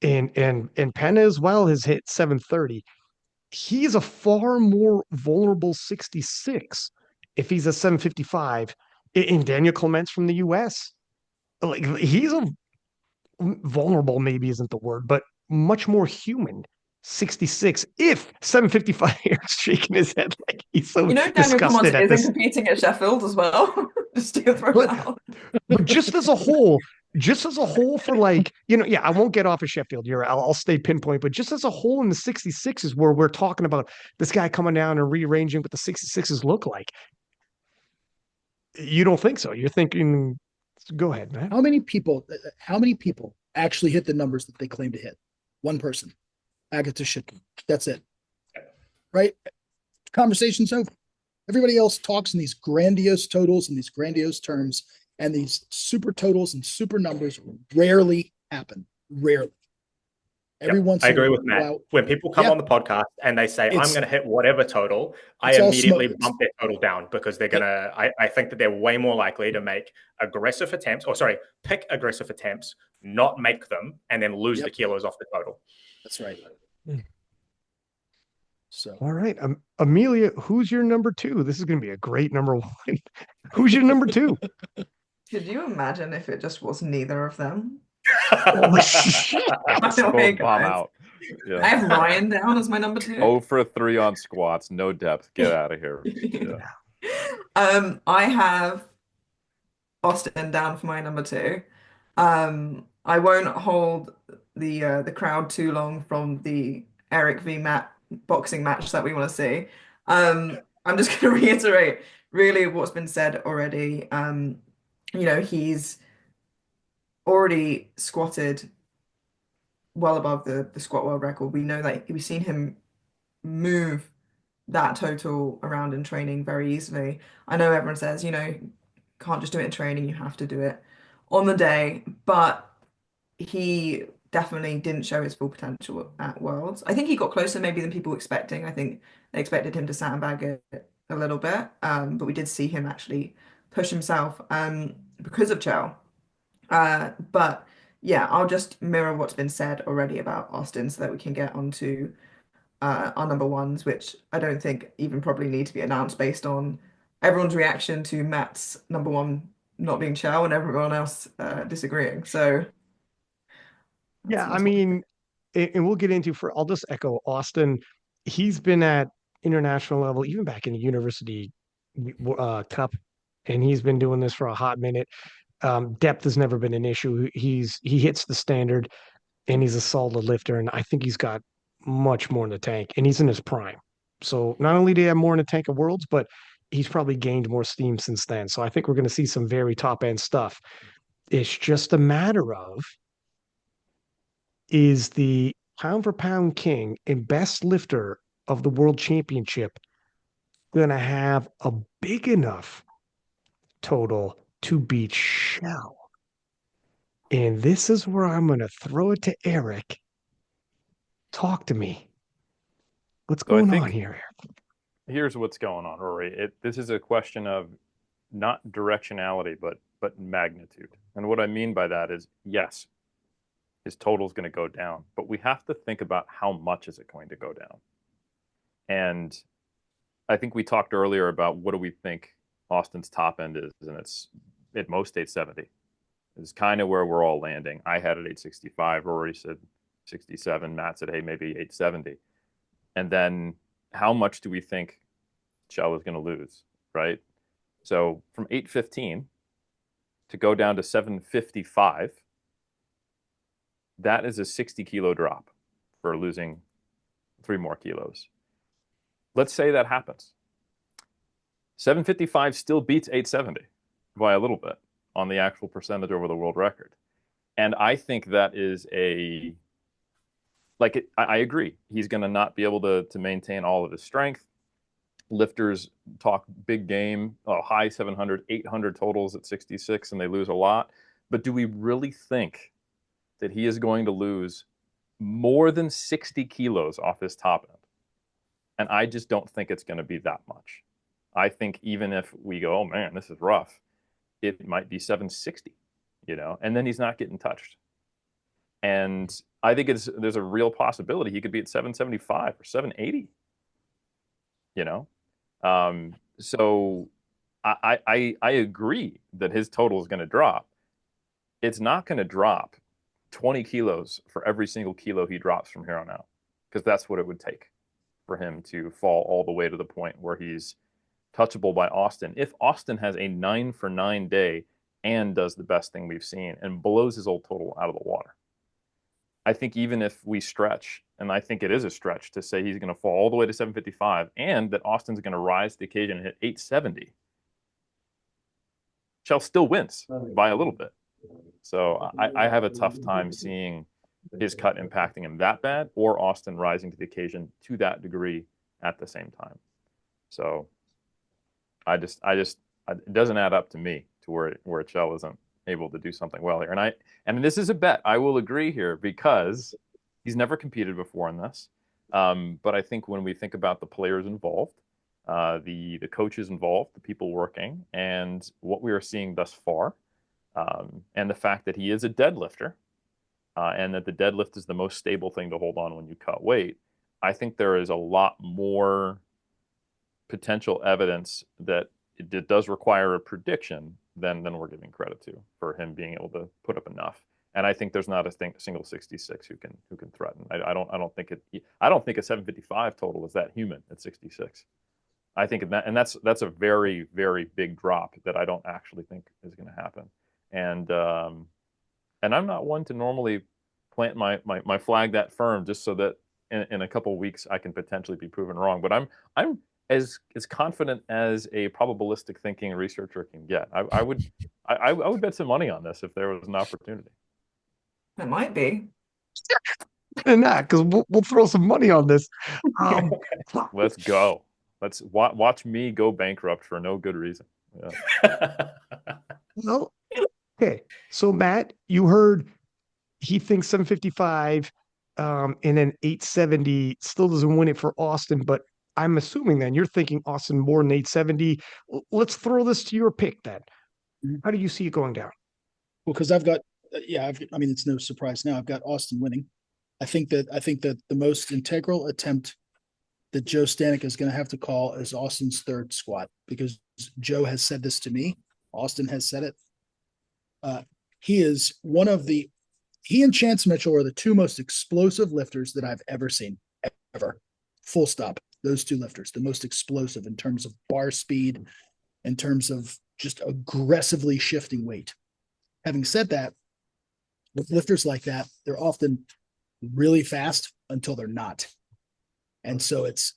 and Penna as well has hit 730. He's a far more vulnerable 66 if he's a 755 in Daniel Clements from the US. Like he's a vulnerable, maybe isn't the word, but much more human 66 if 755. Eric's shaking his head like he's so Daniel disgusted Clements at isn't this. competing at Sheffield as well. Just to throw it out. But just as a whole, for like, I won't get off of Sheffield. I'll stay pinpoint, but just as a whole in the 66s where we're talking about this guy coming down and rearranging what the 66s look like. You don't think so? You're thinking, go ahead, man. How many people actually hit the numbers that they claim to hit? One person. Agatha Shitkin. That's it. Right? Conversation's over. Everybody else talks in these grandiose totals and these grandiose terms, and these super totals and super numbers rarely happen. Rarely. Every once I in a agree with while. Matt. When people come on the podcast and they say, I'm going to hit whatever total, I immediately bump their total down because they're going to, I think that they're way more likely to make pick aggressive attempts, not make them, and then lose the kilos off the total. That's right. So, all right. Amelia, who's your number two? This is going to be a great number one. Who's your number two? Could you imagine if it just was neither of them? Holy shit. Both bomb out. Yeah. I have Ryan down as my number two. 0 for 3 on squats, no depth. Get out of here. Yeah. I have Austin down for my number two. I won't hold the crowd too long from the Eric v. Matt boxing match that we want to see. I'm just going to reiterate really what's been said already. He's already squatted well above the squat world record. We know that we've seen him move that total around in training very easily. I know everyone says, can't just do it in training, you have to do it on the day, but he definitely didn't show his full potential at Worlds. I think he got closer maybe than people were expecting. I think they expected him to sandbag it a little bit, but we did see him actually push himself because of Chow. But yeah, I'll just mirror what's been said already about Austin so that we can get onto our number ones, which I don't think even probably need to be announced based on everyone's reaction to Matt's number one not being Chow and everyone else disagreeing. So yeah, I mean, and we'll get into I'll just echo Austin. He's been at international level, even back in the university cup, and he's been doing this for a hot minute. Depth has never been an issue. He hits the standard, and he's a solid lifter, and I think he's got much more in the tank, and he's in his prime. So not only do he have more in the tank of Worlds, but he's probably gained more steam since then. So I think we're going to see some very top end stuff. It's just a matter of, is the pound for pound king and best lifter of the world championship going to have a big enough total to beat Shell? And this is where I'm going to throw it to Eric Talk to me. What's So I going on think here? here's what's going on, Rory. This is a question of not directionality, but magnitude. And what I mean by that is, yes, his total is going to go down, but we have to think about how much is it going to go down. And I think we talked earlier about what do we think Austin's top end is, and it's at most 870. Is kind of where we're all landing. I had it 865. Rory said 67. Matt said, hey, maybe 870. And then how much do we think Shell is going to lose, right? So from 815 to go down to 755, that is a 60-kilo drop for losing 3 more kilos. Let's say that happens. 755 still beats 870 by a little bit on the actual percentage over the world record. And I think that is I agree. He's going to not be able to maintain all of his strength. Lifters talk big game, high 700, 800 totals at 66, and they lose a lot. But do we really think that he is going to lose more than 60 kilos off his top end? And I just don't think it's going to be that much. I think even if we go, oh man, this is rough, it might be 760, and then he's not getting touched. And I think there's a real possibility he could be at 775 or 780, So I agree that his total is going to drop. It's not going to drop 20 kilos for every single kilo he drops from here on out, because that's what it would take for him to fall all the way to the point where he's touchable by Austin. If Austin has a 9-for-9 day and does the best thing we've seen and blows his old total out of the water, I think even if we stretch, and I think it is a stretch to say he's going to fall all the way to 755 and that Austin's going to rise to the occasion and hit 870, Shell still wins by a little bit. So I have a tough time seeing his cut impacting him that bad, or Austin rising to the occasion to that degree at the same time. So it doesn't add up to me to where Shell isn't able to do something well here. And this is a bet. I will agree here because he's never competed before in this. But I think when we think about the players involved, the coaches involved, the people working, and what we are seeing thus far, and the fact that he is a deadlifter, and that the deadlift is the most stable thing to hold on when you cut weight, I think there is a lot more potential evidence that it does require a prediction than we're giving credit to for him being able to put up enough. And I think there's not a single 66 who can threaten. I don't think a 755 total is that human at 66. I think that's a very, very big drop that I don't actually think is going to happen. And I'm not one to normally plant my flag that firm just so that in a couple of weeks I can potentially be proven wrong. But I'm as confident as a probabilistic thinking researcher can get. I would bet some money on this if there was an opportunity. It might be. And that, because we'll throw some money on this. Let's go. Let's watch me go bankrupt for no good reason. Yeah. Well, okay. So Matt, you heard he thinks 755, and then 870 still doesn't win it for Austin, but I'm assuming then you're thinking Austin more than 870. Let's throw this to your pick then. How do you see it going down? Well, because I've got, I mean, it's no surprise now. I've got Austin winning. I think that the most integral attempt that Joe Stanek is going to have to call is Austin's third squat, because Joe has said this to me. Austin has said it. He and Chance Mitchell are the two most explosive lifters that I've ever seen, ever. Full stop. Those two lifters, the most explosive in terms of bar speed, in terms of just aggressively shifting weight. Having said that, with lifters like that, they're often really fast until they're not. And so it's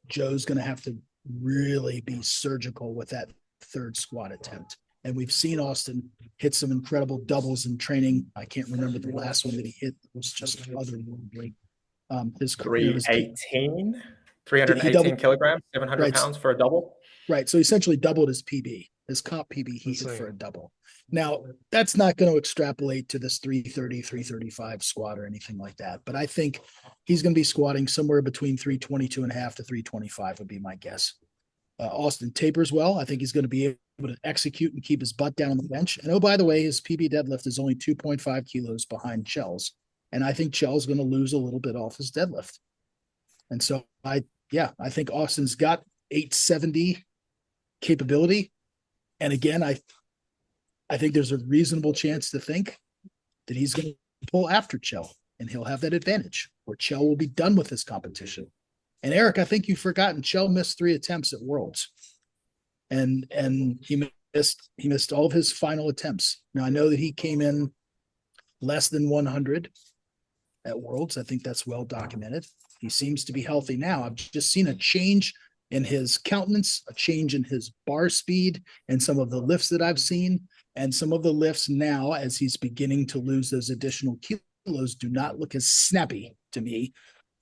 Joe's going to have to really be surgical with that third squat attempt. And we've seen Austin hit some incredible doubles in training. I can't remember the last one that he hit. It was just otherworldly. His 318 kilograms, 700 pounds for a double. Right. So he essentially doubled his PB. His comp PB, he hit for a Insane. double. Now, that's not going to extrapolate to this 330, 335 squat or anything like that. But I think he's going to be squatting somewhere between 322 and a half to 325 would be my guess. Austin tapers well. I think he's going to be able to execute and keep his butt down on the bench. And oh, by the way, his PB deadlift is only 2.5 kilos behind Chell's. And I think Chell's going to lose a little bit off his deadlift. And so I think Austin's got 870 capability. And again, I think there's a reasonable chance to think that he's going to pull after Chell and he'll have that advantage where Chell will be done with his competition. And Eric, I think you've forgotten Chell missed 3 attempts at Worlds. And he missed all of his final attempts. Now I know that he came in less than 100 at Worlds. I think that's well documented. He seems to be healthy now. I've just seen a change in his countenance, a change in his bar speed, and some of the lifts that I've seen. And some of the lifts now, as he's beginning to lose those additional kilos, do not look as snappy to me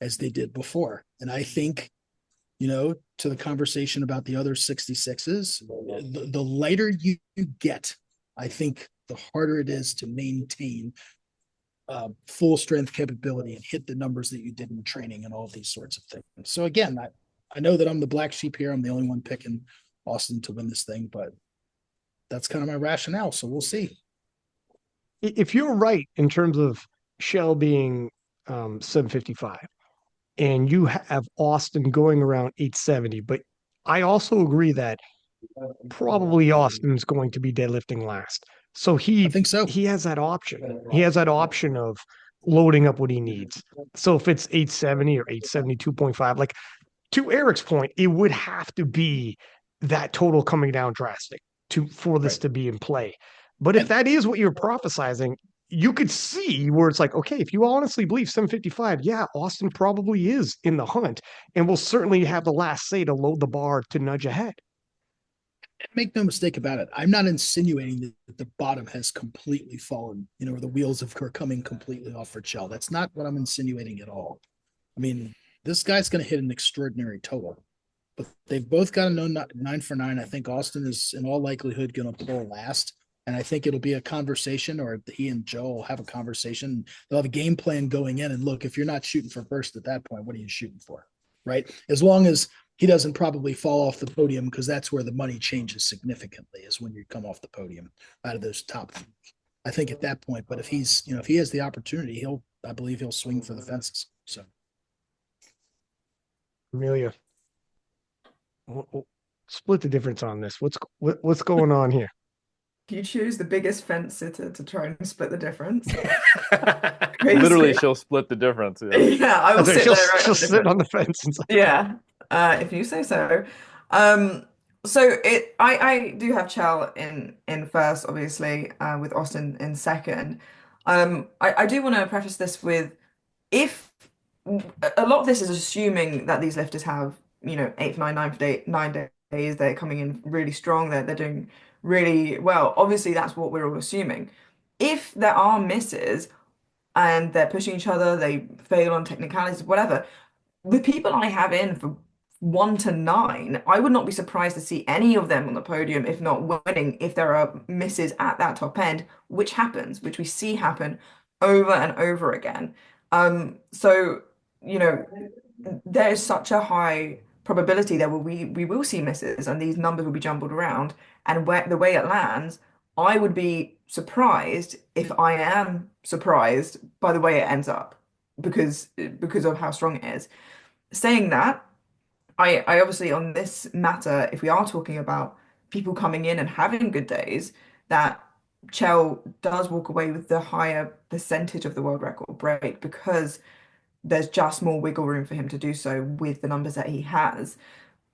as they did before. And I think, to the conversation about the other 66s, the lighter you get, I think the harder it is to maintain full strength capability and hit the numbers that you did in training and all of these sorts of things. So again, I know that I'm the black sheep here. I'm the only one picking Austin to win this thing, but that's kind of my rationale. So we'll see. If you're right in terms of Shell being 755 and you have Austin going around 870, but I also agree that probably Austin's going to be deadlifting last. So I think so. he has that option. He has that option of loading up what he needs. So if it's 870 or 872.5, like to Eric's point, it would have to be that total coming down drastic for this to be in play. But if that is what you're prophesizing, you could see where it's like, okay, if you honestly believe 755, yeah, Austin probably is in the hunt and will certainly have the last say to load the bar to nudge ahead. Make no mistake about it. I'm not insinuating that the bottom has completely fallen, or the wheels are coming completely off for Chell. That's not what I'm insinuating at all. I mean, this guy's going to hit an extraordinary total, but they've both got a 9 for 9. I think Austin is in all likelihood going to pull last. And I think it'll be a conversation, or he and Joe will have a conversation. They'll have a game plan going in. And look, if you're not shooting for first at that point, what are you shooting for? Right? As long as he doesn't probably fall off the podium, because that's where the money changes significantly, is when you come off the podium out of those top three. I think at that point, but if if he has the opportunity, I believe he'll swing for the fences. So, Amelia, split the difference on this. What's going on here? You choose the biggest fence sitter to try and split the difference. Literally, she'll split the difference. Yeah, Yeah, I will sit there. She'll sit on the fence. And yeah, if you say so. So I do have Chell in first, obviously, with Austin in second. I do want to preface this with, if a lot of this is assuming that these lifters have 8 for 9 days, they're coming in really strong, they're doing really well. Obviously, that's what we're all assuming. If there are misses and they're pushing each other, they fail on technicalities, whatever, the people I have in for 1 to 9, I would not be surprised to see any of them on the podium, if not winning, if there are misses at that top end, which we see happen over and over again. So, there is such a high probability that we will see misses and these numbers will be jumbled around. And the way it lands, I would be surprised if I am surprised by the way it ends up, because of how strong it is. Saying that, I obviously, on this matter, if we are talking about people coming in and having good days, that Chell does walk away with the higher percentage of the world record break, because there's just more wiggle room for him to do so with the numbers that he has.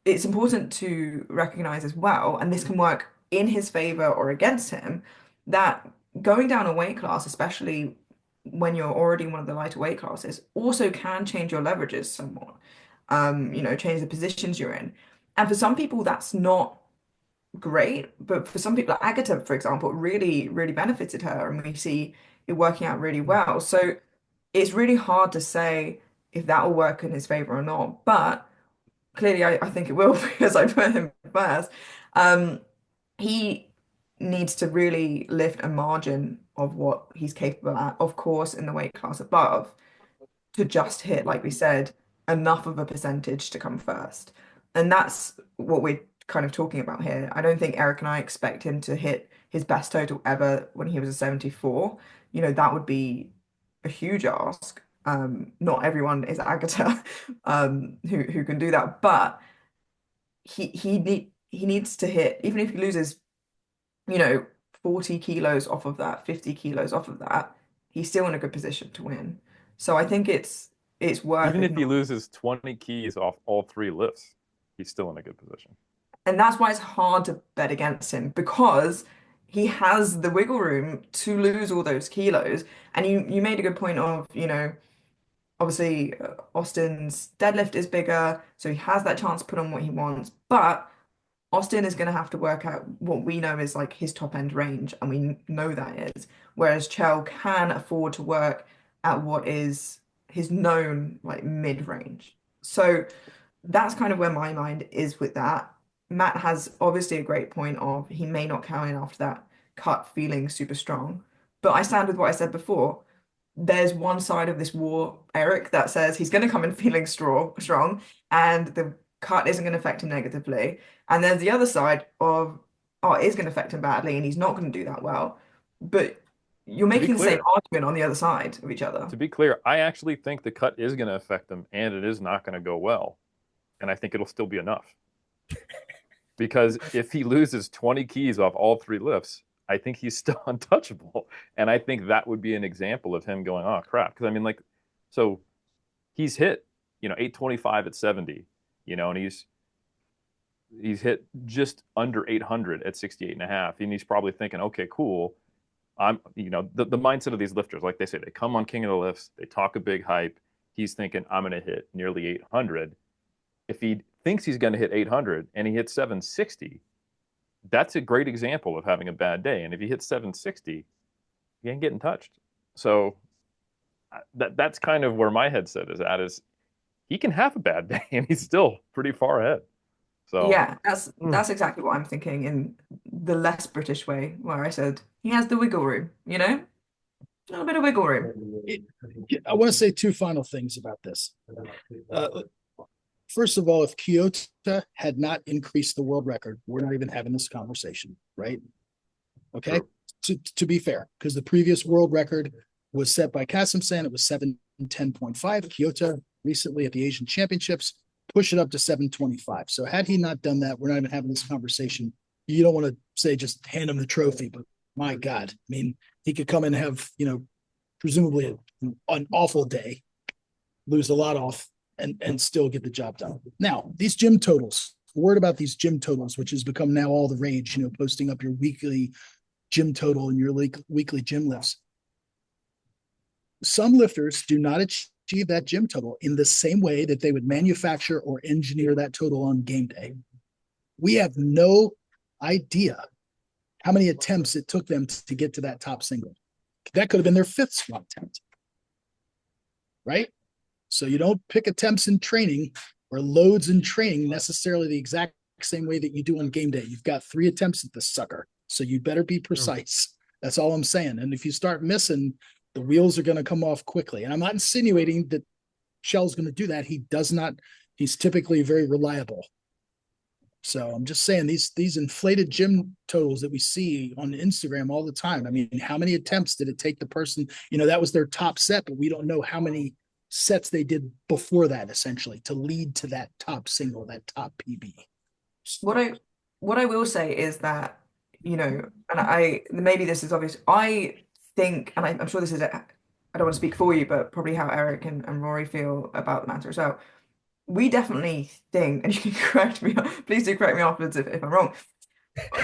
It's important to recognize as well, and this can work in his favor or against him, that going down a weight class, especially when you're already in one of the lighter weight classes, also can change your leverages somewhat. Change the positions you're in. And for some people, that's not great, but for some people, like Agatha, for example, it really, really benefited her, and we see it working out really well. So it's really hard to say if that will work in his favor or not. But clearly, I think it will because I put him first. he needs to really lift a margin of what he's capable at, of course, in the weight class above, to just hit, like we said, enough of a percentage to come first. And that's what we're kind of talking about here. I don't think Eric and I expect him to hit his best total ever when he was a 74. That would be a huge ask. Not everyone is Agatha, who can do that, but he needs to hit, even if he loses, you know, 40 kilos off of that, 50 kilos off of that, he's still in a good position to win. So I think it's worth Even if he acknowledging. loses 20 keys off all three lifts, he's still in a good position. And that's why it's hard to bet against him, because he has the wiggle room to lose all those kilos. And you made a good point of, obviously Austin's deadlift is bigger, so he has that chance to put on what he wants. But Austin is going to have to work out what we know is like his top end range, and we know that is. Whereas Chell can afford to work at what is his known like mid range. So that's kind of where my mind is with that. Matt has obviously a great point of he may not count in after that cut feeling super strong. But I stand with what I said before. There's one side of this war, Eric, that says he's going to come in feeling strong, and the cut isn't going to affect him negatively. And there's the other side of, oh, it is going to affect him badly, and he's not going to do that well. But you're To be making the same clear, argument on the other side of each other. to be clear, I actually think the cut is going to affect him, and it is not going to go well. And I think it'll still be enough. Because if he loses 20 keys off all three lifts, I think he's still untouchable. And I think that would be an example of him going, oh, crap. Because I mean, like, so he's hit, 825 at 70, and he's hit just under 800 at 68 and a half. And he's probably thinking, okay, cool. The mindset of these lifters, like they say, they come on King of the Lifts, they talk a big hype. He's thinking, I'm going to hit nearly 800. If he thinks he's going to hit 800 and he hits 760, that's a great example of having a bad day. And if he hits 760, he ain't getting touched. So that's kind of where my headset is at, is he can have a bad day and he's still pretty far ahead. So Yeah, that's exactly what I'm thinking in the less British way, where I said he has the wiggle room, a little bit of wiggle room. I want to say two final things about this. First of all, if Kyoto had not increased the world record, we're not even having this conversation, right? Okay. To be fair, because the previous world record was set by Kasim-san, it was 710.5. Kyoto recently at the Asian Championships push it up to 725. So had he not done that, we're not even having this conversation. You don't want to say just hand him the trophy, but my God, I mean, he could come and have, presumably an awful day, lose a lot off, and still get the job done. Now, these gym totals, word about these gym totals, which has become now all the rage, posting up your weekly gym total and your weekly gym lifts. Some lifters do not achieve that gym total in the same way that they would manufacture or engineer that total on game day. We have no idea how many attempts it took them to get to that top single. That could have been their fifth squat attempt, right? So you don't pick attempts in training or loads in training necessarily the exact same way that you do on game day. You've got 3 attempts at the sucker, so you better be precise. That's all I'm saying. And if you start missing, the wheels are going to come off quickly. And I'm not insinuating that Shell's going to do that. He does not. He's typically very reliable. So I'm just saying these inflated gym totals that we see on Instagram all the time. I mean, how many attempts did it take the person? That was their top set, but we don't know how many sets they did before that, essentially, to lead to that top single, that top PB. What I will say is that, and maybe this is obvious. I think, and I'm sure this is, I don't want to speak for you, but probably how Eric and Rory feel about the matter as well. We definitely think, and you can correct me, please do correct me afterwards if I'm wrong.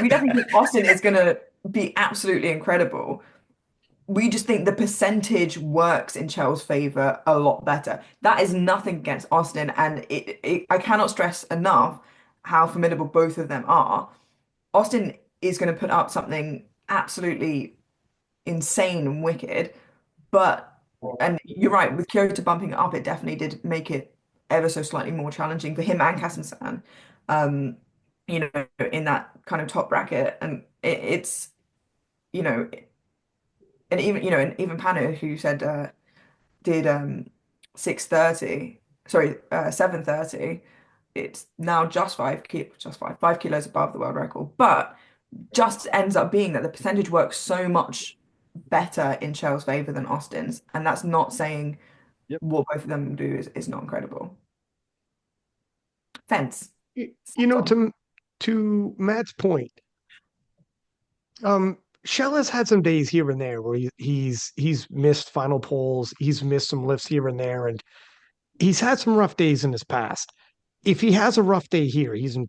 We definitely think Austin is going to be absolutely incredible. We just think the percentage works in Chel's favor a lot better. That is nothing against Austin, and I cannot stress enough how formidable both of them are. Austin is going to put up something absolutely insane and wicked, and you're right, with Kyoto bumping it up, it definitely did make it ever so slightly more challenging for him and Kassen-san. you know, in that kind of top bracket, and it's, you know, and even, you know, and even Pano, who said did 6:30, sorry, 7:30. It's now just 5 kilos above the world record, but just ends up being that the percentage works so much better in Shell's favor than Austin's, and that's not saying Yep. what both of them do is not incredible. Fence. You know, to Matt's point, Shell has had some days here and there where he's missed final poles, he's missed some lifts here and there, and he's had some rough days in his past. If he has a rough day here, he's in,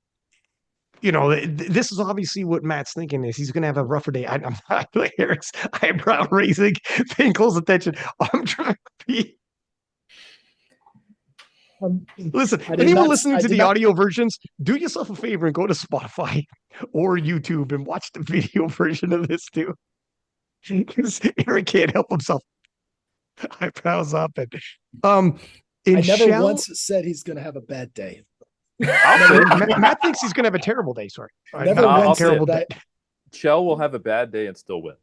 you know, this is obviously what Matt's thinking is he's going to have a rougher day. I'm not Eric's eyebrow raising, paying close attention. I'm trying to be. Listen, anyone listening to the audio versions, do yourself a favor and go to Spotify or YouTube and watch the video version of this too. Because Eric can't help himself. Eyebrows up and I never Shell, once said he's going to have a bad day. Matt thinks he's going to have a terrible day. Sorry, Never once terrible said day. Shell will have a bad day and still win.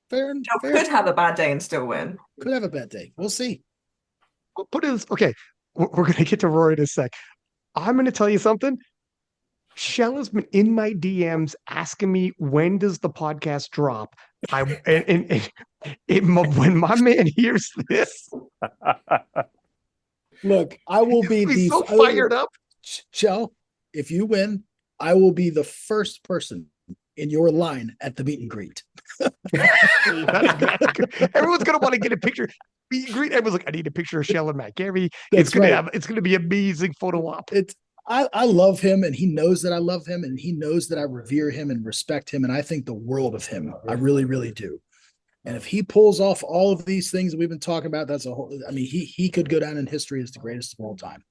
Fair. Could have a bad day and still win. Could have a bad day. We'll see. Put it okay. We're going to get to Rory in a sec. I'm going to tell you something. Shell has been in my DMs asking me when does the podcast drop. When my man hears this, look, I will be he's so fired up. Shell, if you win, I will be the first person in your line at the meet and greet. Everyone's gonna want to get a picture. Meet and greet. Everyone's like, I need a picture of Shell and Matt Gary. It's gonna be amazing photo op. I love him, and he knows that I love him, and he knows that I revere him and respect him, and I think the world of him. I really, really do. And if he pulls off all of these things that we've been talking about, that's a whole. I mean, he could go down in history as the greatest of all time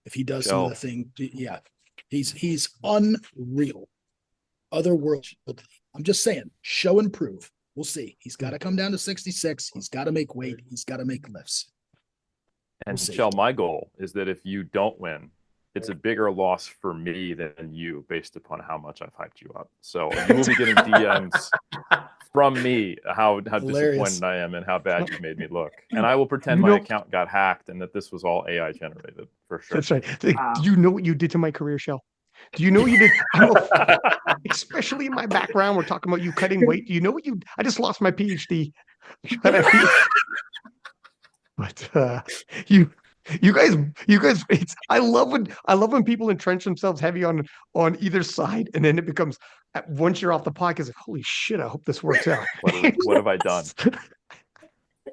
if he does some of the thing. Yeah, he's unreal, otherworldly. I'm just saying, show and prove. We'll see. He's got to come down to 66. He's got to make weight. He's got to make lifts. And Shell, my goal is that if you don't win, it's a bigger loss for me than you based upon how much I've hyped you up. So you will be getting DMs from me how disappointed I am and how bad you made me look. And I will pretend my account got hacked and that this was all AI generated for sure. That's right. Do you know what you did to my career, Shell? Do you know what you did? Especially in my background, we're talking about you cutting weight. Do you know what you? I just lost my PhD. But you guys, I love when people entrench themselves heavy on either side, and then it becomes once you're off the podcast, like, holy shit, I hope this works out. What have I done?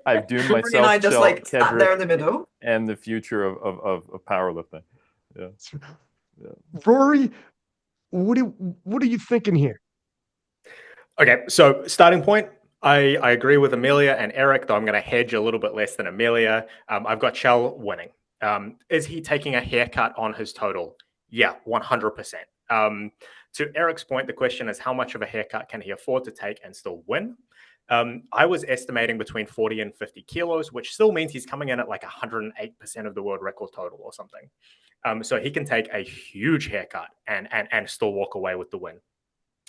I've doomed myself. And I just sat there in the middle, and the future of powerlifting. Yeah. Rory, what are you thinking here? Okay, so starting point. I agree with Amelia and Eric, though I'm going to hedge a little bit less than Amelia. I've got Shell winning. Is he taking a haircut on his total? Yeah, 100%. To Eric's point, the question is how much of a haircut can he afford to take and still win? I was estimating between 40 and 50 kilos, which still means he's coming in at like 108% of the world record total or something. So he can take a huge haircut and still walk away with the win.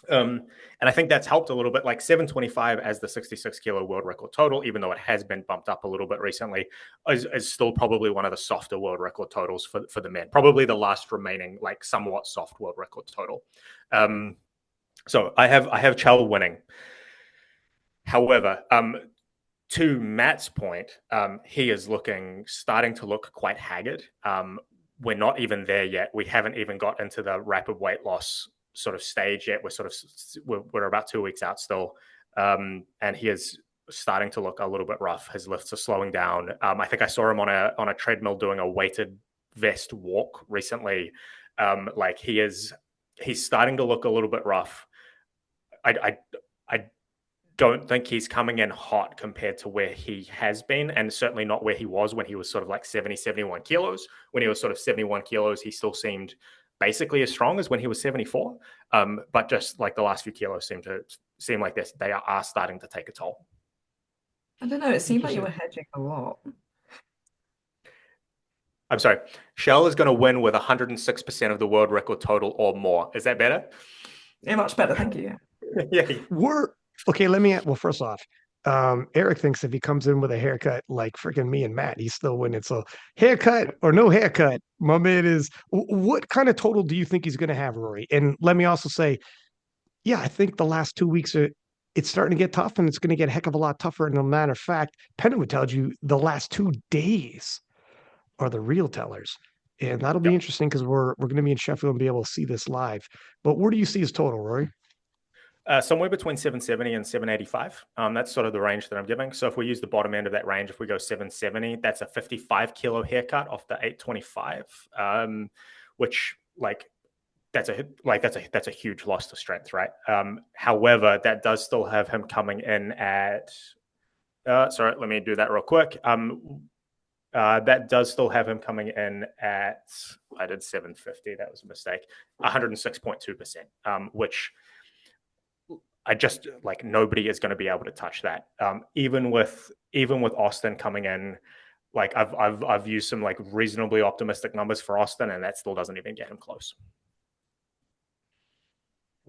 And I think that's helped a little bit, like 725 as the 66 kilo world record total, even though it has been bumped up a little bit recently, is still probably one of the softer world record totals for the men, probably the last remaining like somewhat soft world record total. So I have Chell winning. However, to Matt's point, he is starting to look quite haggard. We're not even there yet. We haven't even got into the rapid weight loss sort of stage yet. We're about 2 weeks out still, and he is starting to look a little bit rough. His lifts are slowing down. I think I saw him on a treadmill doing a weighted vest walk recently. Like he's starting to look a little bit rough. I don't think he's coming in hot compared to where he has been, and certainly not where he was when he was sort of like 70, 71 kilos. When he was sort of 71 kilos, he still seemed basically as strong as when he was 74. But just like the last few kilos seem like this, they are starting to take a toll. I don't know. It seemed like you were hedging a lot. I'm sorry. Shell is going to win with 106% of the world record total or more. Is that better? Yeah, much better, thank you. Yeah. We're okay. Well, first off, Eric thinks if he comes in with a haircut like freaking me and Matt, he's still winning. So haircut or no haircut, my man is. What kind of total do you think he's going to have, Rory? And let me also say, yeah, I think the last 2 weeks it's starting to get tough, and it's going to get a heck of a lot tougher. And a matter of fact, Penn would tell you the last 2 days are the real tellers. And that'll be Yep. interesting because we're going to be in Sheffield and be able to see this live. But where do you see his total, Rory? Somewhere between 770 and 785. That's sort of the range that I'm giving. So if we use the bottom end of that range, if we go 770, that's a 55 kilo haircut off the 825, which that's a huge loss to strength, right? However, that does still have him coming in at. Sorry, let me do that real quick. That does still have him coming in at. I did 750. That was a mistake. 106.2%, which. I just nobody is going to be able to touch that. Even with Austin coming in, I've used some reasonably optimistic numbers for Austin, and that still doesn't even get him close.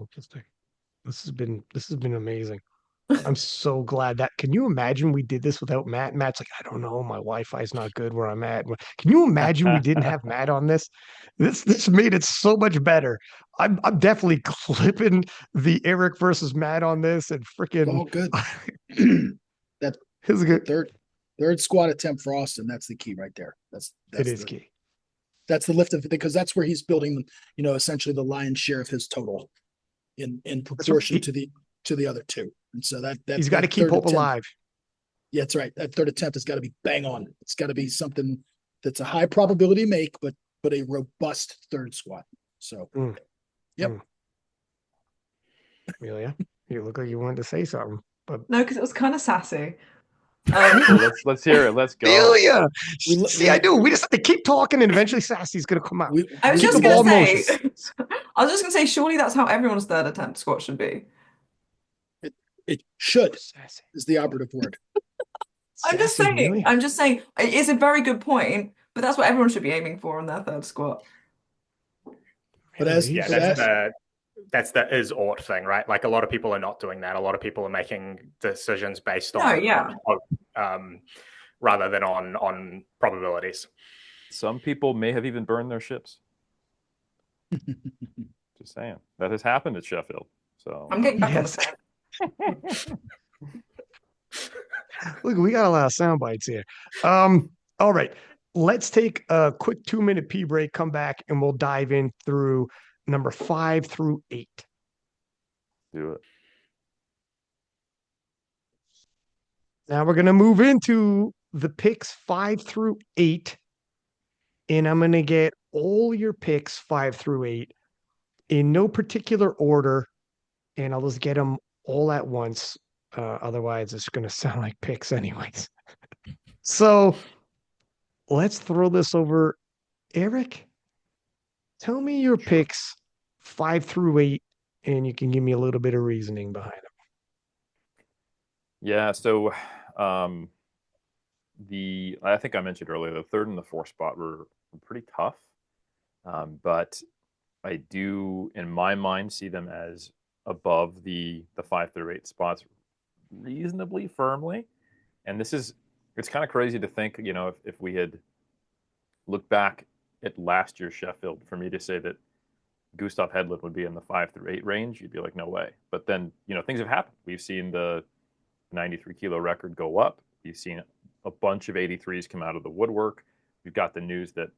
Interesting. This has been amazing. I'm so glad that. Can you imagine we did this without Matt? Matt's like, I don't know, my Wi-Fi is not good where I'm at. Can you imagine we didn't have Matt on this? This made it so much better. I'm definitely clipping the Eric versus Matt on this and freaking. Oh, good. That is good. Third squat attempt for Austin. That's the key right there. That's it is key. That's the lift of it because that's where he's building, essentially the lion's share of his total in proportion to the other two. And so that he's got to keep hope alive. Yeah, that's right. That third attempt has got to be bang on. It's got to be something that's a high probability make, but a robust third squat. So, yep. Amelia, you look like you wanted to say something, but no, because it was kind of sassy. Well, let's hear it. Let's go. Amelia, see, I do. We just have to keep talking, and eventually Sassy's going to come out. I was just going to say, surely that's how everyone's third attempt squat should be. It should is the operative word. I'm just saying, it's a very good point, but that's what everyone should be aiming for on their third squat. But that's the is-ought thing, right? Like a lot of people are not doing that. A lot of people are making decisions based on hope, rather than on probabilities. Some people may have even burned their ships. Just saying. That has happened at Sheffield. So I'm getting back on the set. Look, we got a lot of sound bites here. All right. Let's take a quick 2-minute pee break, come back, and we'll dive in through number 5 through 8. Do it. Now we're going to move into the picks 5 through 8. And I'm going to get all your picks 5 through 8 in no particular order. And I'll just get them all at once. Otherwise, it's going to sound like picks anyways. So let's throw this over. Eric, tell me your picks 5 through 8, and you can give me a little bit of reasoning behind them. Yeah, so I think I mentioned earlier, the third and the fourth spot were pretty tough. But I do, in my mind, see them as above the 5 through 8 spots reasonably firmly. And it's kind of crazy to think, if we had looked back at last year's Sheffield, for me to say that Gustav Hedlund would be in the 5 through 8 range, you'd be like, no way. But then, things have happened. We've seen the 93 kilo record go up. We've seen a bunch of 83s come out of the woodwork. We've got the news that,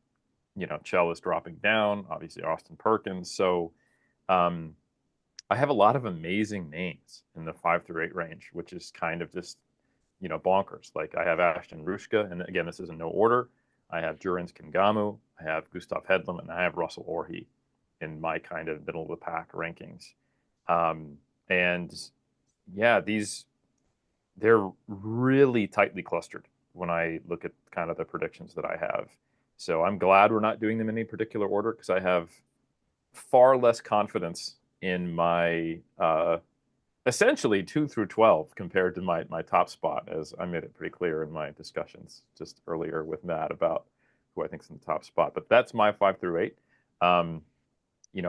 Chell is dropping down, obviously Austin Perkins. So I have a lot of amazing names in the 5 through 8 range, which is kind of just, bonkers. Like I have Ashton Rushka, and again, this is in no order. I have Jurens Kingamu, I have Gustav Hedlund, and I have Russell Orhe in my kind of middle of the pack rankings. And yeah, they're really tightly clustered when I look at kind of the predictions that I have. So I'm glad we're not doing them in any particular order, because I have far less confidence in my essentially 2 through 12 compared to my top spot, as I made it pretty clear in my discussions just earlier with Matt about who I think is in the top spot. But that's my 5 through 8.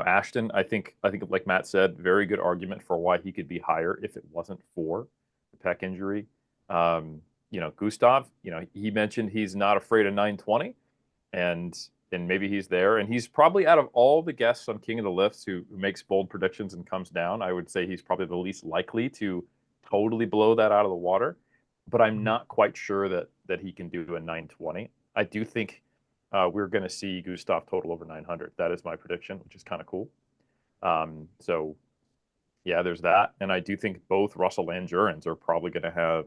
Ashton, I think like Matt said, very good argument for why he could be higher if it wasn't for the pec injury. Gustav, he mentioned he's not afraid of 920, and maybe he's there. And he's probably, out of all the guests on King of the Lifts who makes bold predictions and comes down, I would say he's probably the least likely to totally blow that out of the water. But I'm not quite sure that he can do a 920. I do think we're going to see Gustav total over 900. That is my prediction, which is kind of cool. So, yeah, there's that. And I do think both Russell and Jurgens are probably going to have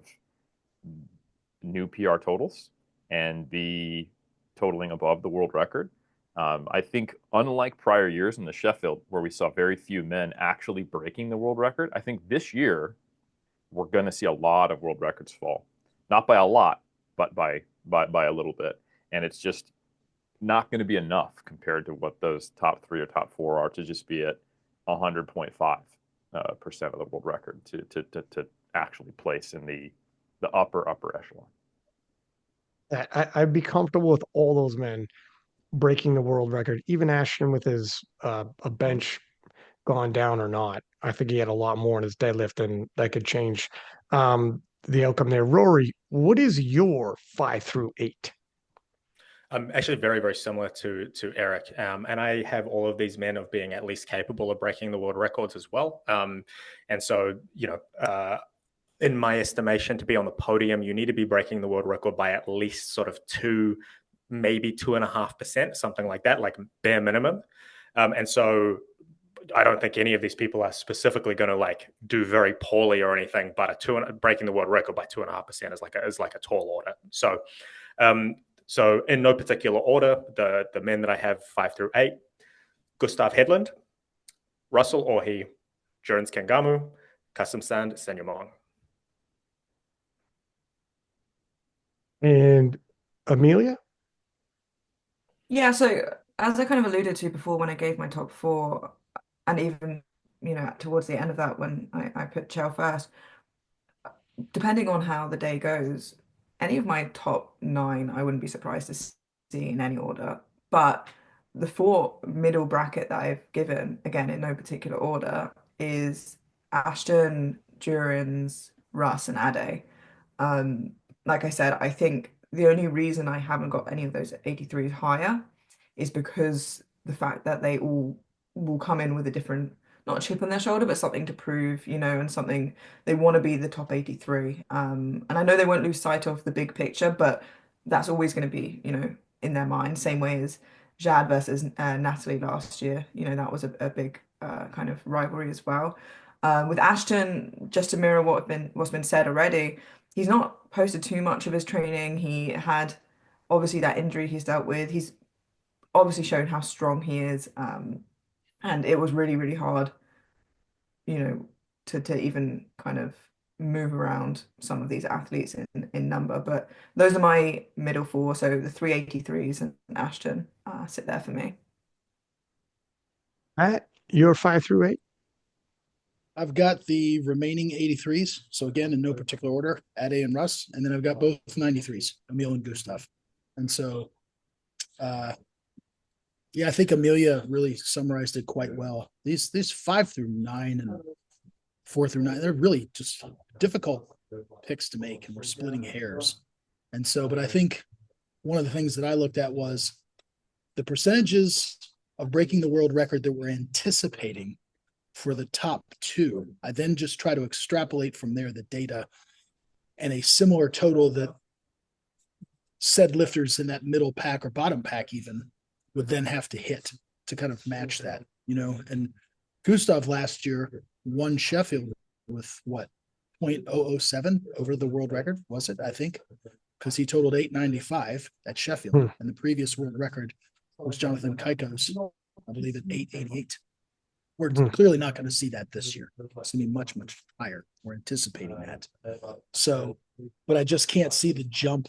new PR totals and be totaling above the world record. I think, unlike prior years in the Sheffield, where we saw very few men actually breaking the world record, I think this year we're going to see a lot of world records fall. Not by a lot, but by a little bit. And it's just not going to be enough compared to what those top 3 or top 4 are to just be at 100.5% of the world record to actually place in the upper echelon. I'd be comfortable with all those men breaking the world record, even Ashton with his a bench gone down or not. I think he had a lot more in his deadlift, and that could change the outcome there. Rory, what is your 5 through 8? I'm actually very, very similar to Eric. And I have all of these men of being at least capable of breaking the world records as well. And so, in my estimation, to be on the podium, you need to be breaking the world record by at least sort of 2, maybe 2.5%, something like that, like bare minimum. And so I don't think any of these people are specifically going to do very poorly or anything, but breaking the world record by 2.5% is like a tall order. So in no particular order, the men that I have 5 through 8: Gustav Hedlund, Russell Orhi, Jurgens Kangamu, Custom Sand Senyumong. And Amelia? Yeah, so as I kind of alluded to before when I gave my top 4, and even, towards the end of that when I put Chell first, depending on how the day goes, any of my top 9, I wouldn't be surprised to see in any order. But the 4 middle bracket that I've given, again, in no particular order, is Ashton, Jurgens, Russ, and Ade. Like I said, I think the only reason I haven't got any of those 83s higher is because the fact that they all will come in with a different, not a chip on their shoulder, but something to prove, and something they want to be the top 83. And I know they won't lose sight of the big picture, but that's always going to be, in their mind, same way as Jad versus Natalie last year. That was a big kind of rivalry as well. With Ashton, just to mirror what's been said already, he's not posted too much of his training. He had obviously that injury he's dealt with. He's obviously shown how strong he is. And it was really, really hard, to even kind of move around some of these athletes in number. But those are my middle 4. So the 383s and Ashton sit there for me. Matt, your 5 through 8? I've got the remaining 83s. So again, in no particular order, Ade and Russ. And then I've got both 93s, Emil and Gustav. And so, yeah, I think Amelia really summarized it quite well. These 5 through 9 and 4 through 9, they're really just difficult picks to make, and we're splitting hairs. And so, but I think one of the things that I looked at was the percentages of breaking the world record that we're anticipating for the top 2. I then just try to extrapolate from there the data, and a similar total that said lifters in that middle pack or bottom pack even would then have to hit to kind of match that, and Gustav last year won Sheffield with what, 0.007 over the world record, was it? I think, because he totaled 895 at Sheffield, and the previous world record was Jonathan Keiko's, I believe, at 888. We're clearly not going to see that this year. It's going to be much, much higher. We're anticipating that. So, but I just can't see the jump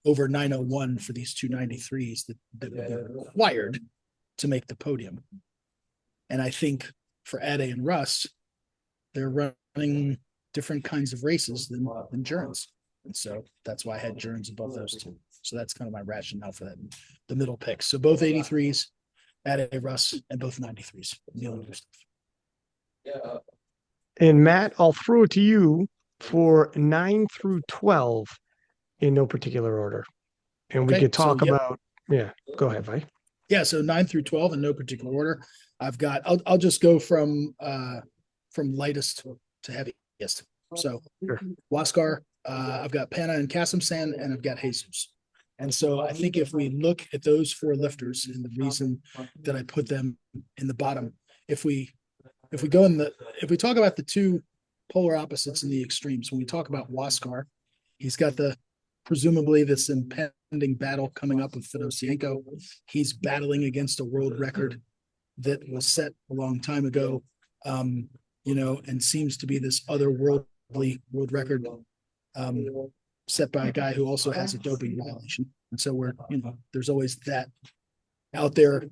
over 901 for these 293s that would be required to make the podium. And I think for Ade and Russ, they're running different kinds of races than Jurgens. And so that's why I had Jones above those two. So that's kind of my rationale for that. The middle picks. So both 83s, at Russ, and both 93s. Neil and Gustav. And Matt, I'll throw it to you for 9 through 12 in no particular order. And we Okay, could talk about, yeah, go ahead, Vi. Yeah, so 9 through 12 in no particular order. I'll just go from lightest to heaviest. So Sure. Huascar, I've got Pana and Kasimsan, and I've got Jesus. And so I think if we look at those four lifters, and the reason that I put them in the bottom, if we talk about the two polar opposites in the extremes, when we talk about Huascar, he's got presumably this impending battle coming up with Fedosienko. He's battling against a world record that was set a long time ago, and seems to be this otherworldly world record set by a guy who also has a doping violation. And so there's always that out there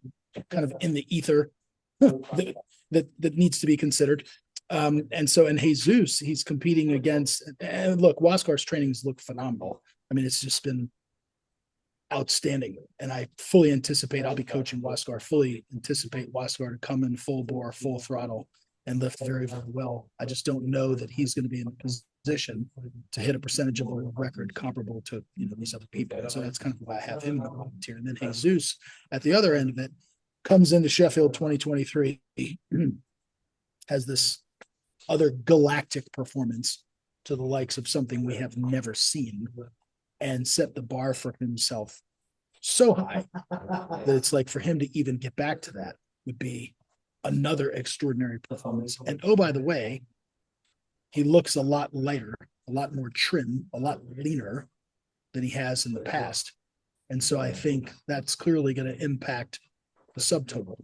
kind of in the ether that needs to be considered. And so in Jesus, he's competing against, and look, Huascar's trainings look phenomenal. I mean, it's just been outstanding. And I fully anticipate I'll be coaching Huascar, fully anticipate Huascar to come in full bore, full throttle, and lift very, very well. I just don't know that he's going to be in a position to hit a percentage of a record comparable to these other people. And so that's kind of why I have him in the tier. And then Jesus at the other end of it comes into Sheffield 2023, has this other galactic performance to the likes of something we have never seen, and set the bar for himself so high that it's like for him to even get back to that would be another extraordinary performance. And oh, by the way, he looks a lot lighter, a lot more trim, a lot leaner than he has in the past. And so I think that's clearly going to impact the subtotal.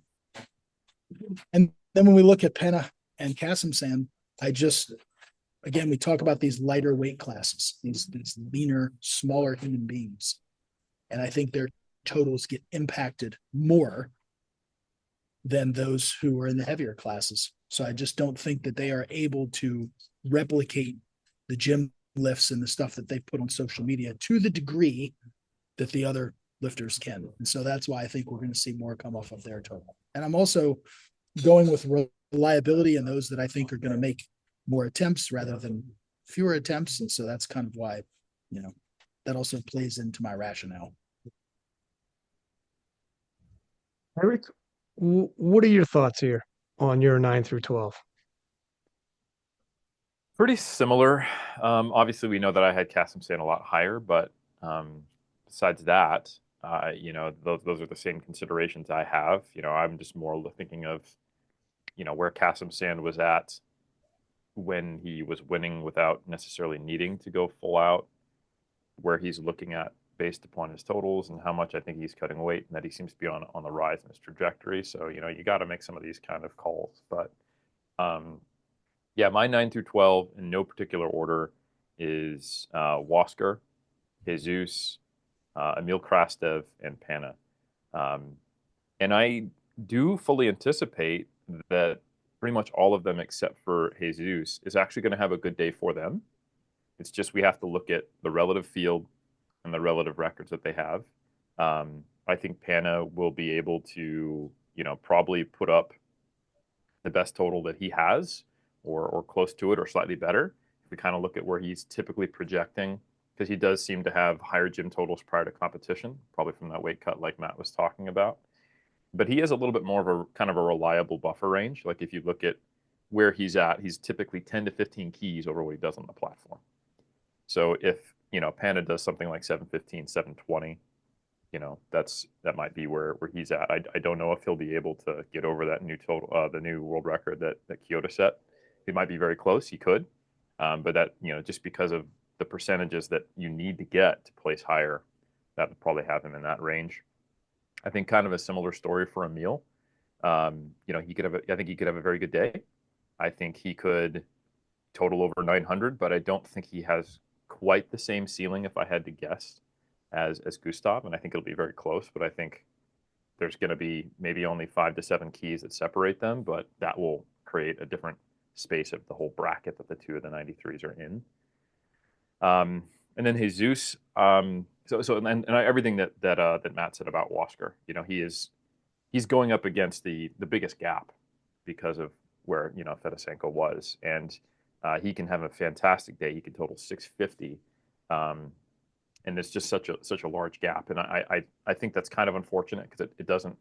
And then when we look at Penna and Kasimsan, again, we talk about these lighter weight classes, these leaner, smaller human beings. And I think their totals get impacted more than those who are in the heavier classes. So I just don't think that they are able to replicate the gym lifts and the stuff that they put on social media to the degree that the other lifters can. And so that's why I think we're going to see more come off of their total. And I'm also going with reliability and those that I think are going to make more attempts rather than fewer attempts. And so that's kind of why, that also plays into my rationale. Eric, what are your thoughts here on your 9 through 12? Pretty similar. Obviously, we know that I had Kasimsan a lot higher, but besides that, those are the same considerations I have. I'm just more thinking of, where Kasimsan was at when he was winning without necessarily needing to go full out, where he's looking at based upon his totals and how much I think he's cutting weight, and that he seems to be on the rise in his trajectory. So, you got to make some of these kind of calls. But yeah, my 9 through 12 in no particular order is Huascar, Jesus, Emil Krastev, and Pana. And I do fully anticipate that pretty much all of them except for Jesus is actually going to have a good day for them. It's just we have to look at the relative field and the relative records that they have. I think Pana will be able to, probably put up the best total that he has or close to it or slightly better. If we kind of look at where he's typically projecting, because he does seem to have higher gym totals prior to competition, probably from that weight cut like Matt was talking about. But he has a little bit more of a kind of a reliable buffer range. Like if you look at where he's at, he's typically 10 to 15 keys over what he does on the platform. So if, Panda does something like 715, 720, that might be where he's at. I don't know if he'll be able to get over that new total, the new world record that Kyoto set. He might be very close. He could. But that, just because of the percentages that you need to get to place higher, that would probably have him in that range. I think kind of a similar story for Emil. I think he could have a very good day. I think he could total over 900, but I don't think he has quite the same ceiling, if I had to guess, as Gustav. And I think it'll be very close, but I think there's going to be maybe only 5 to 7 keys that separate them, but that will create a different space of the whole bracket that the two of the 93s are in. And then Jesus, and everything that Matt said about Wasker, he's going up against the biggest gap because of where Fedosenko was, and he can have a fantastic day. He can total 650, and it's just such a large gap. And I think that's kind of unfortunate because it doesn't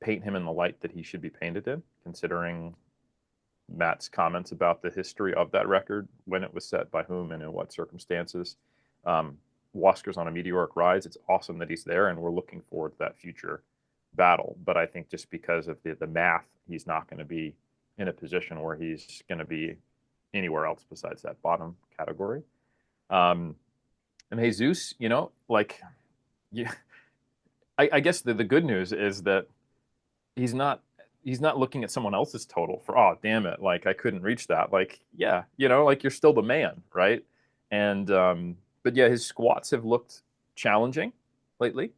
paint him in the light that he should be painted in, considering Matt's comments about the history of that record, when it was set, by whom, and in what circumstances. Wasker's on a meteoric rise. It's awesome that he's there, and we're looking forward to that future battle. But I think just because of the math, he's not going to be in a position where he's going to be anywhere else besides that bottom category. And Jesus, yeah, I guess the good news is that he's not looking at someone else's total for, oh damn it, like I couldn't reach that. Like, yeah, like you're still the man, right? And but yeah, his squats have looked challenging lately.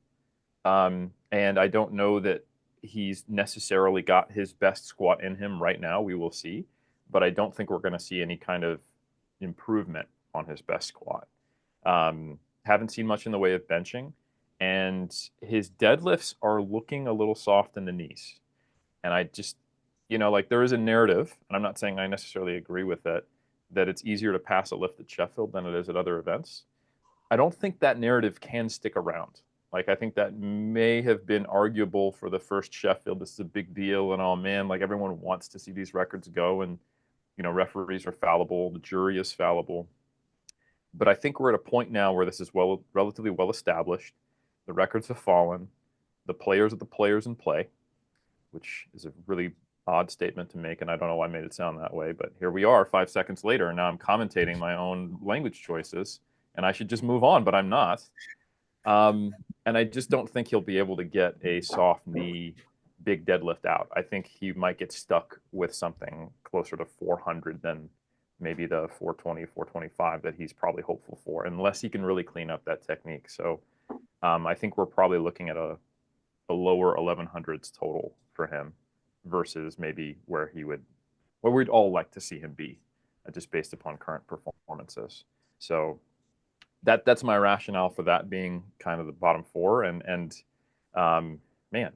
And I don't know that he's necessarily got his best squat in him right now. We will see, but I don't think we're going to see any kind of improvement on his best squat. Haven't seen much in the way of benching, and his deadlifts are looking a little soft in the knees. And I just, like there is a narrative, and I'm not saying I necessarily agree with it, that it's easier to pass a lift at Sheffield than it is at other events. I don't think that narrative can stick around. Like, I think that may have been arguable for the first Sheffield. This is a big deal, and oh man, like everyone wants to see these records go, and referees are fallible, the jury is fallible. But I think we're at a point now where this is relatively well established. The records have fallen. The players are the players in play, which is a really odd statement to make, and I don't know why I made it sound that way, but here we are 5 seconds later, and now I'm commentating my own language choices, and I should just move on, but I'm not. And I just don't think he'll be able to get a soft knee big deadlift out. I think he might get stuck with something closer to 400 than maybe the 420, 425 that he's probably hopeful for, unless he can really clean up that technique. So I think we're probably looking at a lower 1100s total for him versus maybe where we'd all like to see him be, just based upon current performances. So that's my rationale for that being kind of the bottom four. And man,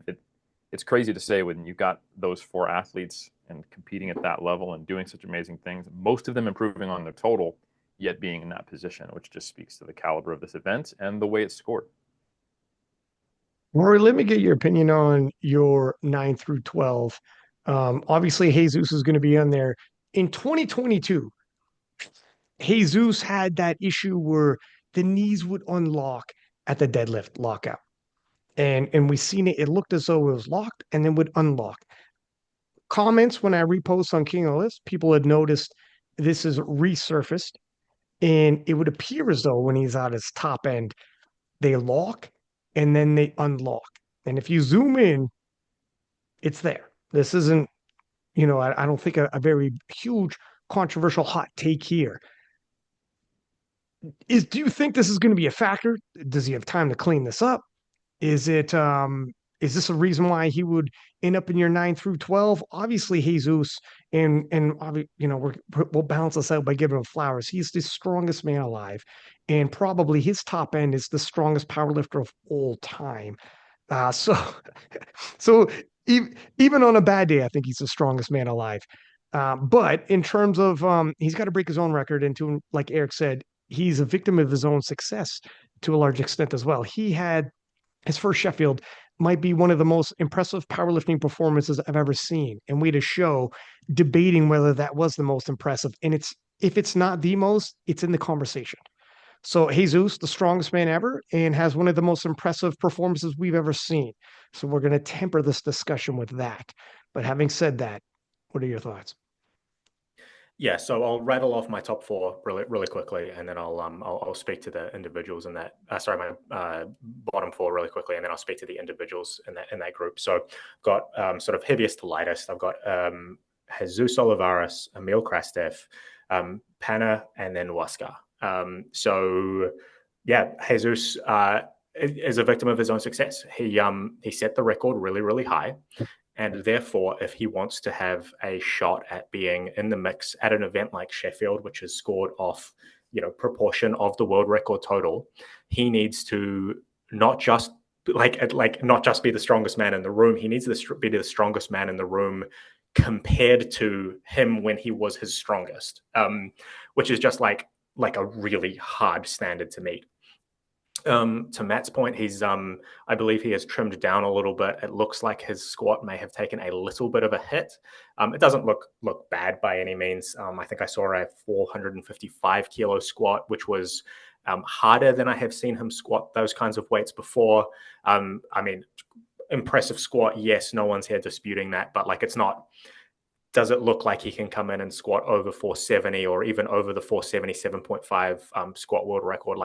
it's crazy to say when you've got those four athletes and competing at that level and doing such amazing things, most of them improving on their total, yet being in that position, which just speaks to the caliber of this event and the way it's scored. Rory, let me get your opinion on your 9 through 12. Obviously, Jesus is going to be on there. In 2022, Jesus had that issue where the knees would unlock at the deadlift lockout. And we seen it, it looked as though it was locked and then would unlock. Comments when I repost on King of the List, people had noticed this is resurfaced, and it would appear as though when he's at his top end, they lock and then they unlock. And if you zoom in, it's there. This isn't, I don't think a very huge controversial hot take here. Do you think this is going to be a factor? Does he have time to clean this up? Is this a reason why he would end up in your 9 through 12? Obviously, Jesus, and we'll balance this out by giving him flowers. He's the strongest man alive, and probably his top end is the strongest powerlifter of all time. So so even on a bad day, I think he's the strongest man alive. But in terms of he's got to break his own record, and to, like Eric said, he's a victim of his own success to a large extent as well. He had his first Sheffield might be one of the most impressive powerlifting performances I've ever seen. And we had a show debating whether that was the most impressive. And if it's not the most, it's in the conversation. So Jesus, the strongest man ever, and has one of the most impressive performances we've ever seen. So we're going to temper this discussion with that. But having said that, what are your thoughts? Yeah, so I'll rattle off my top four really quickly, and then I'll speak to the individuals in that. Sorry, my bottom four really quickly, and then I'll speak to the individuals in that group. So, got sort of heaviest to lightest. I've got Jesus Olivares, Emil Krastev, Panna, and then Wasker. So, yeah, Jesus is a victim of his own success. He set the record really high. And therefore, if he wants to have a shot at being in the mix at an event like Sheffield, which is scored off proportion of the world record total, he needs to not just not just be the strongest man in the room. He needs to be the strongest man in the room compared to him when he was his strongest, which is just like a really hard standard to meet. To Matt's point, I believe he has trimmed down a little bit. It looks like his squat may have taken a little bit of a hit. It doesn't look bad by any means. I think I saw a 455 kilo squat, which was harder than I have seen him squat those kinds of weights before. I mean, impressive squat, yes, no one's here disputing that, but it's not. Does it look like he can come in and squat over 470 or even over the 477.5 squat world record?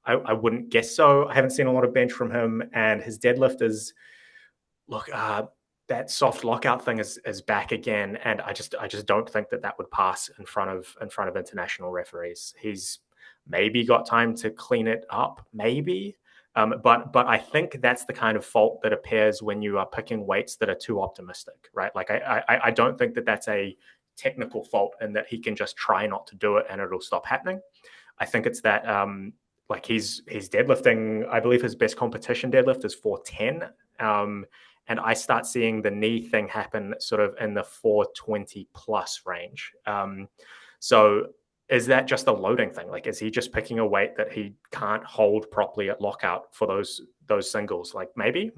I wouldn't guess so. I haven't seen a lot of bench from him, and his deadlift is that soft lockout thing is back again, and I just don't think that would pass in front of international referees. He's maybe got time to clean it up, maybe, but I think that's the kind of fault that appears when you are picking weights that are too optimistic, right? I don't think that that's a technical fault and that he can just try not to do it and it'll stop happening. I think it's that he's deadlifting. I believe his best competition deadlift is 410, and I start seeing the knee thing happen sort of in the 420 plus range. So is that just a loading thing? Is he just picking a weight that he can't hold properly at lockout for those singles? Maybe.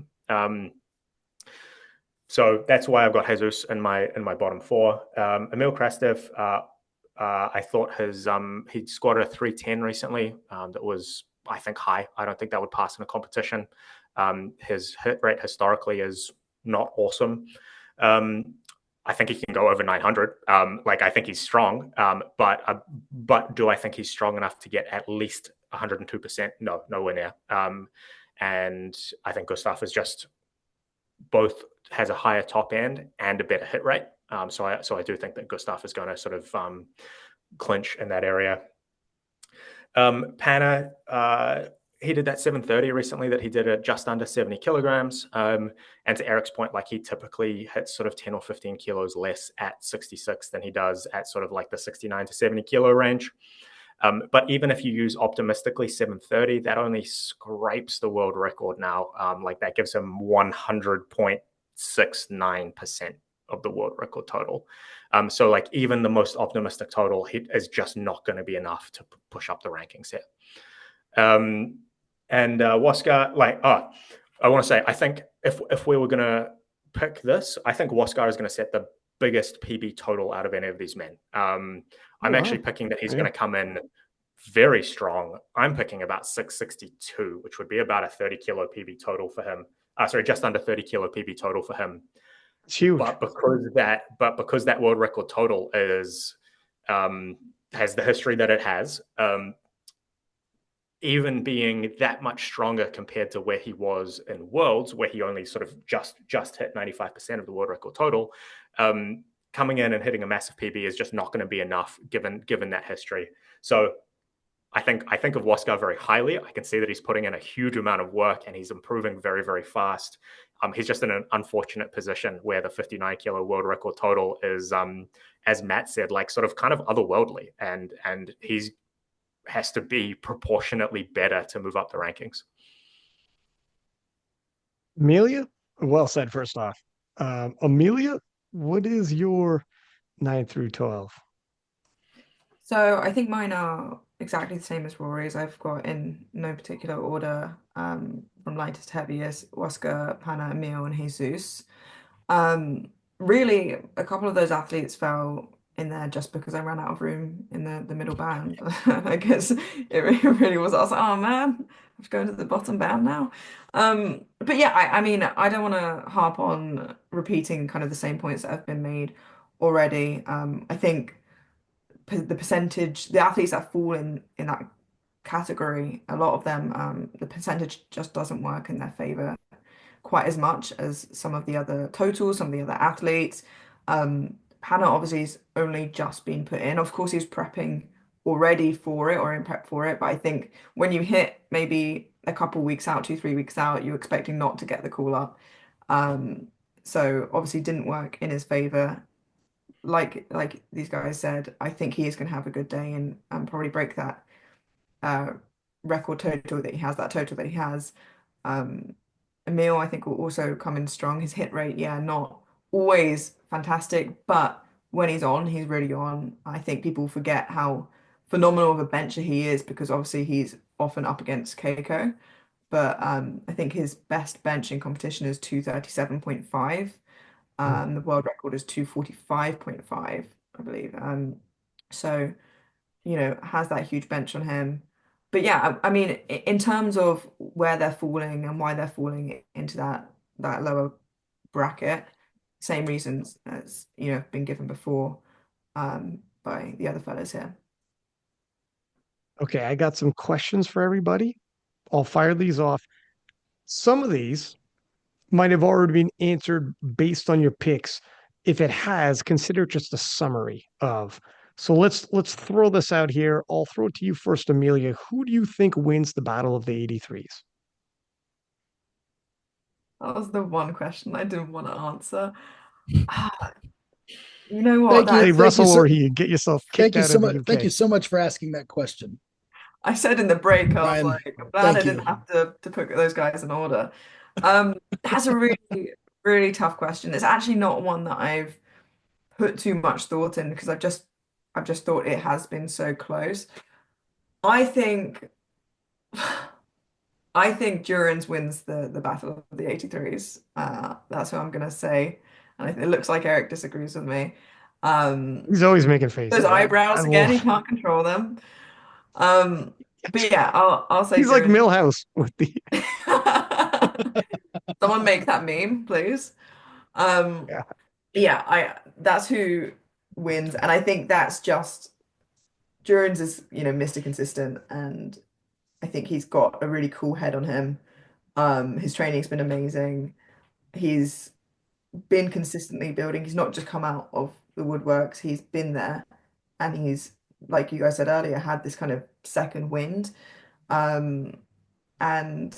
So that's why I've got Jesus in my bottom four. Emil Krastev, I thought he squatted a 310 recently. That was, I think, high. I don't think that would pass in a competition. His hit rate historically is not awesome. I think he can go over 900. I think he's strong, but do I think he's strong enough to get at least 102%? No, nowhere near. And I think Gustav is just both has a higher top end and a better hit rate. So I do think that Gustav is going to sort of clinch in that area. Panna, he did that 730 recently that he did at just under 70 kilograms. And to Eric's point, he typically hits sort of 10 or 15 kilos less at 66 than he does at sort of the 69 to 70 kilo range. But even if you use optimistically 730, that only scrapes the world record now. That gives him 100.69% of the world record total. So even the most optimistic total is just not going to be enough to push up the rankings here. And Waskar, I want to say, I think if we were going to pick this, I think Waskar is going to set the biggest PB total out of any of these men. I'm actually picking that he's going to come in very strong. I'm picking about 662, which would be about a 30 kilo PB total for him. Just under 30 kilo PB total for him. It's huge. But because that world record total is has the history that it has, even being that much stronger compared to where he was in Worlds, where he only sort of just hit 95% of the world record total, coming in and hitting a massive PB is just not going to be enough given that history. So I think of Waskar very highly. I can see that he's putting in a huge amount of work and he's improving very, very fast. He's just in an unfortunate position where the 59 kilo world record total is, as Matt said, sort of kind of otherworldly, and he's has to be proportionately better to move up the rankings. Amelia, well said. First off, Amelia, what is your 9 through 12? So I think mine are exactly the same as Rory's. I've got in no particular order, from lightest to heaviest, Oscar, Panna, Emil, and Jesus. Really, a couple of those athletes fell in there just because I ran out of room in the middle band. I guess it really was. I was like, oh man, I'm going to the bottom band now. But yeah, I mean, I don't want to harp on repeating kind of the same points that have been made already. I think the percentage, the athletes that fall in that category, a lot of them, the percentage just doesn't work in their favor quite as much as some of the other totals, some of the other athletes. Hannah obviously has only just been put in. Of course, he's prepping already for it or in prep for it, but I think when you hit maybe a couple weeks out, 2, 3 weeks out, you're expecting not to get the call up. So obviously didn't work in his favor. like these guys said, I think he is going to have a good day and probably break that uh, record total that he has, that total that he has. Um, Emil, I think, will also come in strong. His hit rate, yeah, not always fantastic, but when he's on, he's really on. I think people forget how phenomenal of a bencher he is because obviously he's often up against Keiko. But I think his best bench in competition is 237.5. The world record is 245.5, I believe. So has that huge bench on him. But yeah, I mean, in terms of where they're falling and why they're falling into that lower bracket, same reasons as been given before by the other fellows here. Okay, I got some questions for everybody. I'll fire these off. Some of these might have already been answered based on your picks. If it has, consider just a summary of. So let's throw this out here. I'll throw it to you first, Amelia. Who do you think wins the Battle of the 83s? That was the one question I didn't want to answer. Ah, you know what? Thank you. Say That's Thank you Russell so or he. Get yourself thank kicked you out so of the much. Thank UK. you so much for asking that question, I said in the break, I was Ryan. like, I'm glad I Thank you. didn't have to put those guys in order. That's a really, really tough question. It's actually not one that I've put too much thought in because I've just thought it has been so close. I think I think Durans wins the Battle of the 83s. That's what I'm gonna say. And it looks like Eric disagrees with me. Um, He's always making those faces. I eyebrows again, he love. can't control them. Um, but yeah, I'll say He's like Durans. Millhouse with the. Someone make that meme, please. Um, Yeah. yeah, I that's who wins, and I think that's just Durans is, Mr. Consistent, and I think he's got a really cool head on him. His training's been amazing. He's been consistently building. He's not just come out of the woodworks. He's been there, and he's, like you guys said earlier, had this kind of second wind. Um, and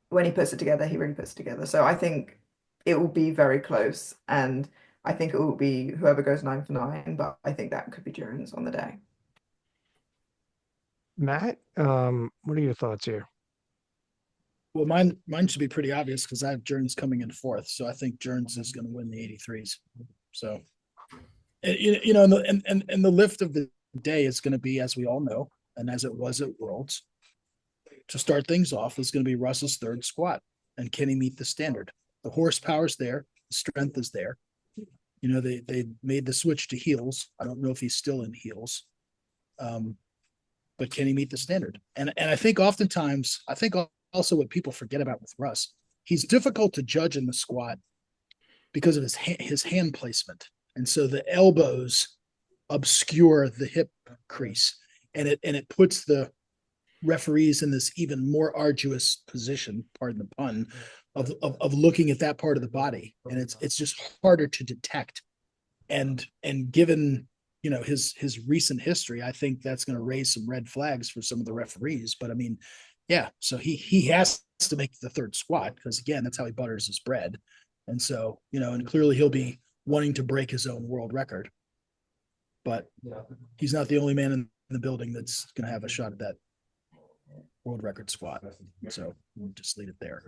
when he puts it together, he really puts it together. So I think it will be very close, and I think it will be whoever goes 9 for 9. But I think that could be Durans on the day. Matt, what are your thoughts here? Well, mine should be pretty obvious because I have Jones coming in fourth, so I think Jones is going to win the 83s. So, and the lift of the day is going to be, as we all know, and as it was at Worlds, to start things off, is going to be Russ's third squat, and can he meet the standard? The horsepower's there, the strength is there. They made the switch to heels. I don't know if he's still in heels, but can he meet the standard? And I think oftentimes, also what people forget about with Russ, he's difficult to judge in the squat because of his hand placement, and so the elbows obscure the hip crease, and it puts the referees in this even more arduous position, pardon the pun, of looking at that part of the body, and it's just harder to detect. And given his recent history, I think that's going to raise some red flags for some of the referees. But I mean, yeah, so he has to make the third squat because again, that's how he butters his bread. And so, and clearly he'll be wanting to break his own world record. But he's not the only man in the building that's going to have a shot at that world record squat. So we'll just leave it there.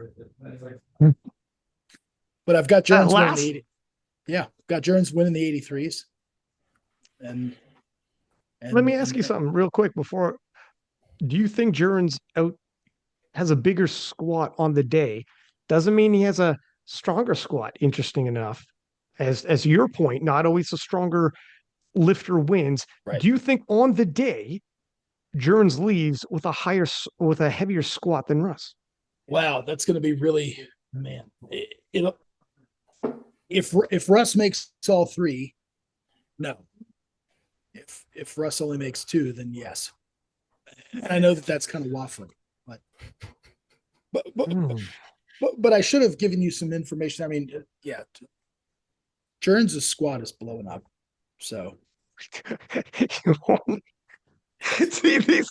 But I've got Jones winning the 80. Yeah, got Jones winning the 83s. And Let me ask you something real quick before. Do you think Jurgens has a bigger squat on the day? Doesn't mean he has a stronger squat. Interesting enough, as your point, not always a stronger lifter wins. Right. Do you think on the day Jurgens leaves with a heavier squat than Russ? Wow, that's going to be really, man. If Russ makes all three, no. If Russ only makes two, then yes. And I know that's kind of waffling, but but I should have given you some information. I mean, yeah, Jurgens' squat is blowing up. So see these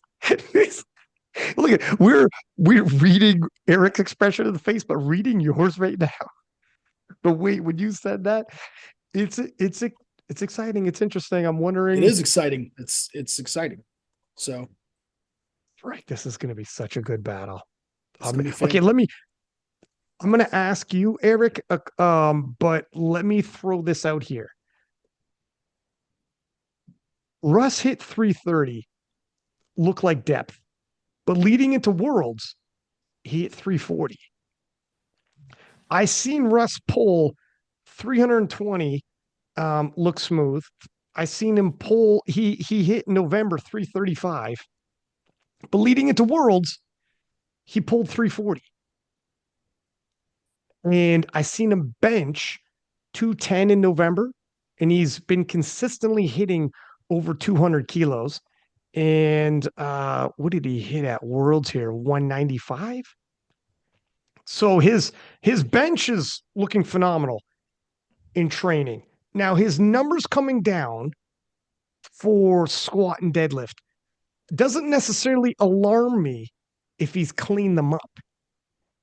look at we're reading Eric's expression of the face, but reading yours right now. The way when you said that, it's It's exciting. It's interesting. I'm It wondering. is exciting. It's exciting. So Right. This is going to be such a good battle. it's going to be Okay, fan. I'm going to ask you, Eric, but let me throw this out here. Russ hit 330, looked like depth, but leading into Worlds, he hit 340. I seen Russ pull 320, look smooth. I seen him pull, he hit November 335, but leading into Worlds, he pulled 340. And I seen him bench 210 in November, and he's been consistently hitting over 200 kilos. And what did he hit at Worlds here? 195. So his bench is looking phenomenal in training. Now his numbers coming down for squat and deadlift doesn't necessarily alarm me if he's cleaned them up.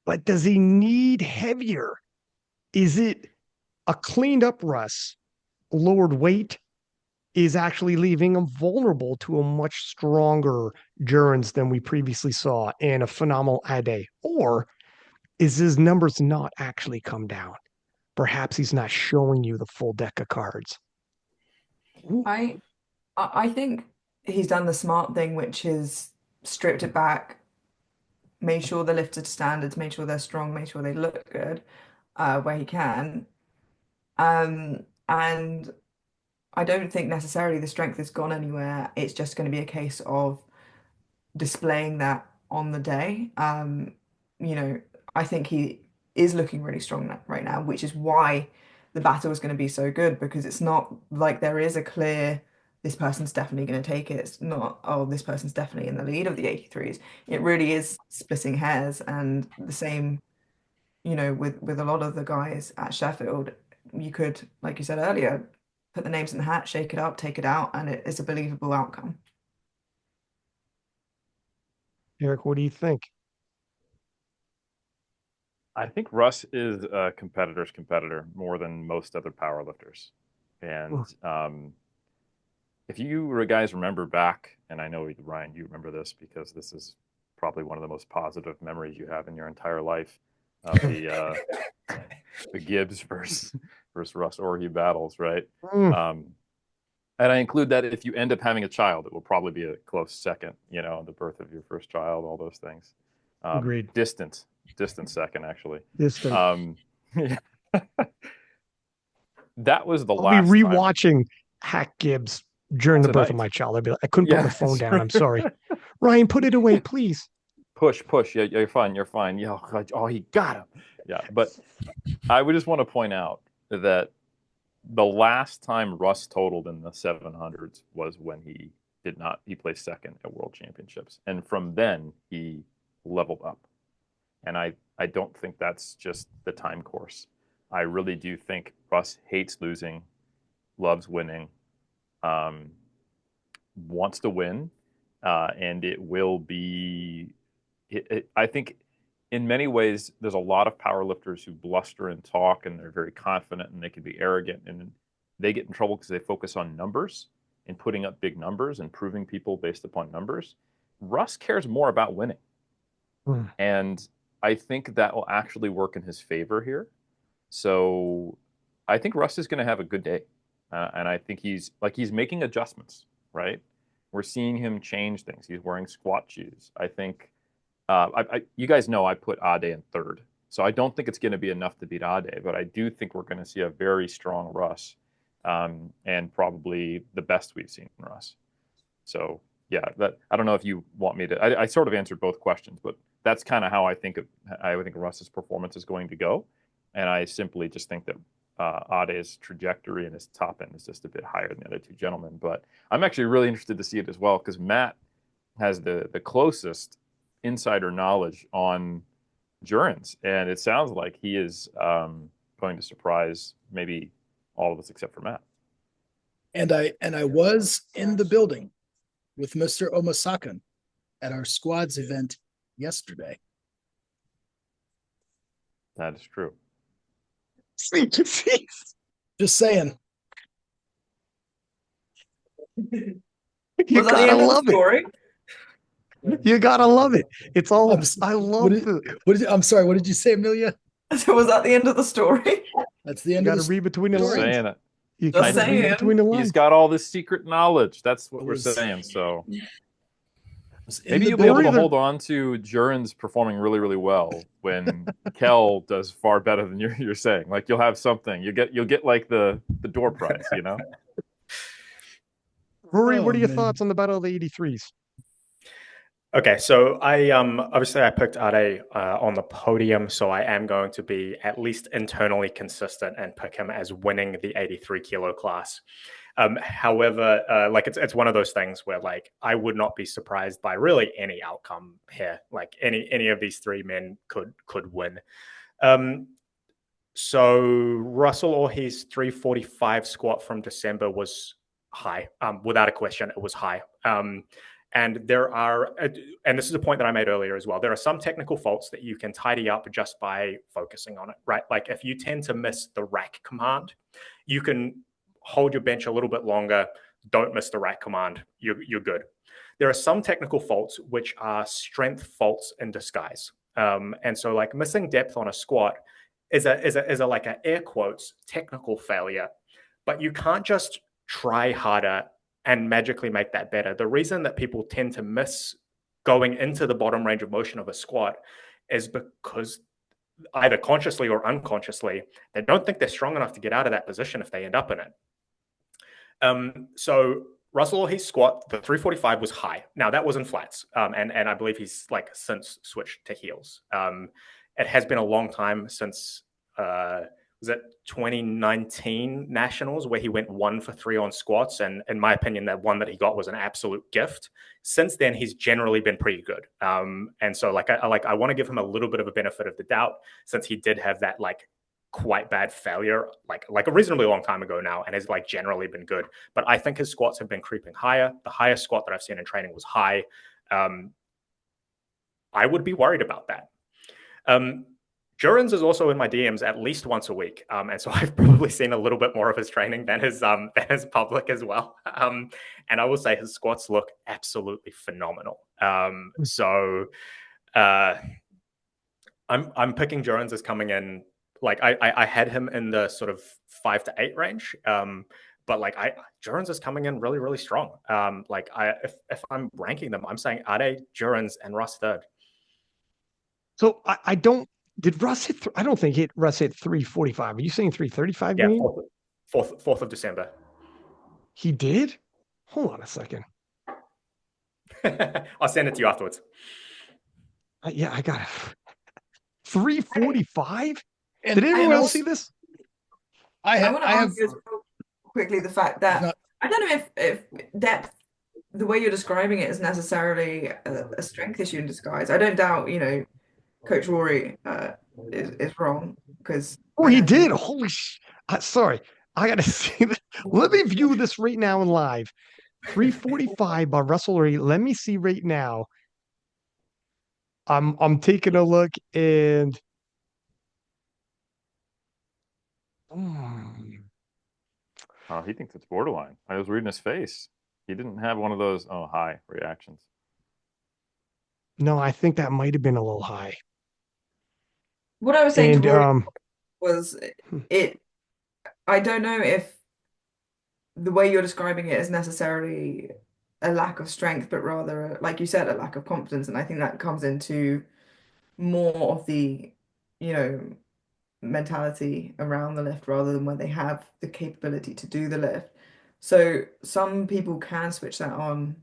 But does he need heavier? Is it a cleaned up Russ, lowered weight, is actually leaving him vulnerable to a much stronger Jurgens than we previously saw and a phenomenal Ade? Or is his numbers not actually come down? Perhaps he's not showing you the full deck of cards. I think he's done the smart thing, which is stripped it back, made sure they're lifted to standards, made sure they're strong, made sure they look good, where he can. And I don't think necessarily the strength has gone anywhere. It's just going to be a case of displaying that on the day. I think he is looking really strong right now, which is why the battle is going to be so good, because it's not like there is a clear, this person's definitely going to take it. It's not, oh, this person's definitely in the lead of the 83s. It really is splitting hairs, and the same, with a lot of the guys at Sheffield, you could, like you said earlier, put the names in the hat, shake it up, take it out, and it's a believable outcome. Eric, what do you think? I think Russ is a competitor's competitor more than most other powerlifters. And if you guys remember back, and I know, Ryan, you remember this because this is probably one of the most positive memories you have in your entire life of the Gibbs versus Russ Orhey battles, right? And I include that if you end up having a child, it will probably be a close second, the birth of your first child, all those things. Agreed. Distant second, actually. Distant. That was the I'll last be time. rewatching Hack Gibbs during the birth of my child. I'd be like, I couldn't put my phone down. I'm sorry. Ryan, put it away, please. Push. Yeah, you're fine. Yeah, oh, he got him. Yeah, but I would just want to point out that the last time Russ totaled in the 700s was when he placed second at World Championships. And from then, he leveled up. And I don't think that's just the time course. I really do think Russ hates losing, loves winning, wants to win, and it will be. I think in many ways, there's a lot of powerlifters who bluster and talk, and they're very confident, and they can be arrogant, and they get in trouble because they focus on numbers and putting up big numbers and proving people based upon numbers. Russ cares more about winning. And I think that will actually work in his favor here. So I think Russ is going to have a good day. And I think he's making adjustments, right? We're seeing him change things. He's wearing squat shoes. I think, you guys know I put Ade in third. So I don't think it's going to be enough to beat Ade, but I do think we're going to see a very strong Russ, and probably the best we've seen from Russ. So yeah, I don't know if you want me to. I sort of answered both questions, but that's kind of how I think Russ's performance is going to go, and I simply just think that Ade's trajectory and his top end is just a bit higher than the other two gentlemen. But I'm actually really interested to see it as well, because Matt has the closest insider knowledge on Jurgens, and it sounds like he is going to surprise maybe all of us except for Matt. And I was in the building with Mr. Omasakan at our squads event yesterday. That is true. Just saying. You Was that the gotta end of the love it. story? You gotta love it. It's all I'm, I what love did, the I'm sorry, what did you say, Amelia? So was that the end of the story? That's the you end of gotta the read between the Just story. lines. saying it. You Just gotta read saying. between the He's lines. got all this secret knowledge. That's what It we're was- saying. So in maybe the you'll be able Rory, to the hold on to Jurin's performing really, really well when Kel does far better than you're saying. Like you'll have something. You'll get like the door prize, you know? Rory, Oh what are your man. thoughts on the Battle of the 83s? Okay, so I obviously I picked Ade on the podium, so I am going to be at least internally consistent and pick him as winning the 83 kilo class. However, like it's one of those things where like I would not be surprised by really any outcome here. Like any of these three men could win. Um, so Russell or his 345 squat from December was high. Without a question, it was high. And there are, and this is a point that I made earlier as well, there are some technical faults that you can tidy up just by focusing on it, right? Like if you tend to miss the rack command, you can hold your bench a little bit longer, don't miss the rack command, you're good. There are some technical faults which are strength faults in disguise. And so like missing depth on a squat is a like an air quotes technical failure, but you can't just try harder and magically make that better. The reason that people tend to miss going into the bottom range of motion of a squat is because either consciously or unconsciously, they don't think they're strong enough to get out of that position if they end up in it. So Russell, his squat, the 345 was high. Now that was in flats, and I believe he's like since switched to heels. It has been a long time since was it 2019 nationals where he went 1 for 3 on squats, and in my opinion, that one that he got was an absolute gift. Since then, he's generally been pretty good, and so I want to give him a little bit of a benefit of the doubt since he did have that like quite bad failure like a reasonably long time ago now and has like generally been good, but I think his squats have been creeping higher. The highest squat that I've seen in training was high. I would be worried about that. Jurins is also in my DMs at least once a week, and so I've probably seen a little bit more of his training than his public as well. And I will say his squats look absolutely phenomenal. So I'm picking Jurins as coming in. Like I had him in the sort of 5 to 8 range, but like Jurins is coming in really strong. If I'm ranking them, I'm saying Ade, Jurins, and Russ third. So I don't. Did Russ hit? I don't think Russ hit 345. Are you saying 335? Yeah, Green? 4th of December. He did. Hold on a second. I'll send it to you afterwards. Yeah, I got it. 345. And Did anyone else also, see this? I want to I have argue as well quickly the fact that not, I don't know if depth, the way you're describing it, is necessarily a strength issue in disguise. I don't doubt, Coach Rory is wrong because Oh, I he know he. did. Holy sh! Sorry, I gotta see this. Let me view this right now in live. 345 by Russell Reed. Let me see right now. I'm taking a look and Oh, he thinks it's borderline. I was reading his face. He didn't have one of those high reactions. no, I think that might have been a little high. What I was saying to And Rory was hmm. it. I don't know if the way you're describing it is necessarily a lack of strength, but rather, like you said, a lack of confidence. And I think that comes into more of the, you know, mentality around the lift rather than when they have the capability to do the lift. So some people can switch that on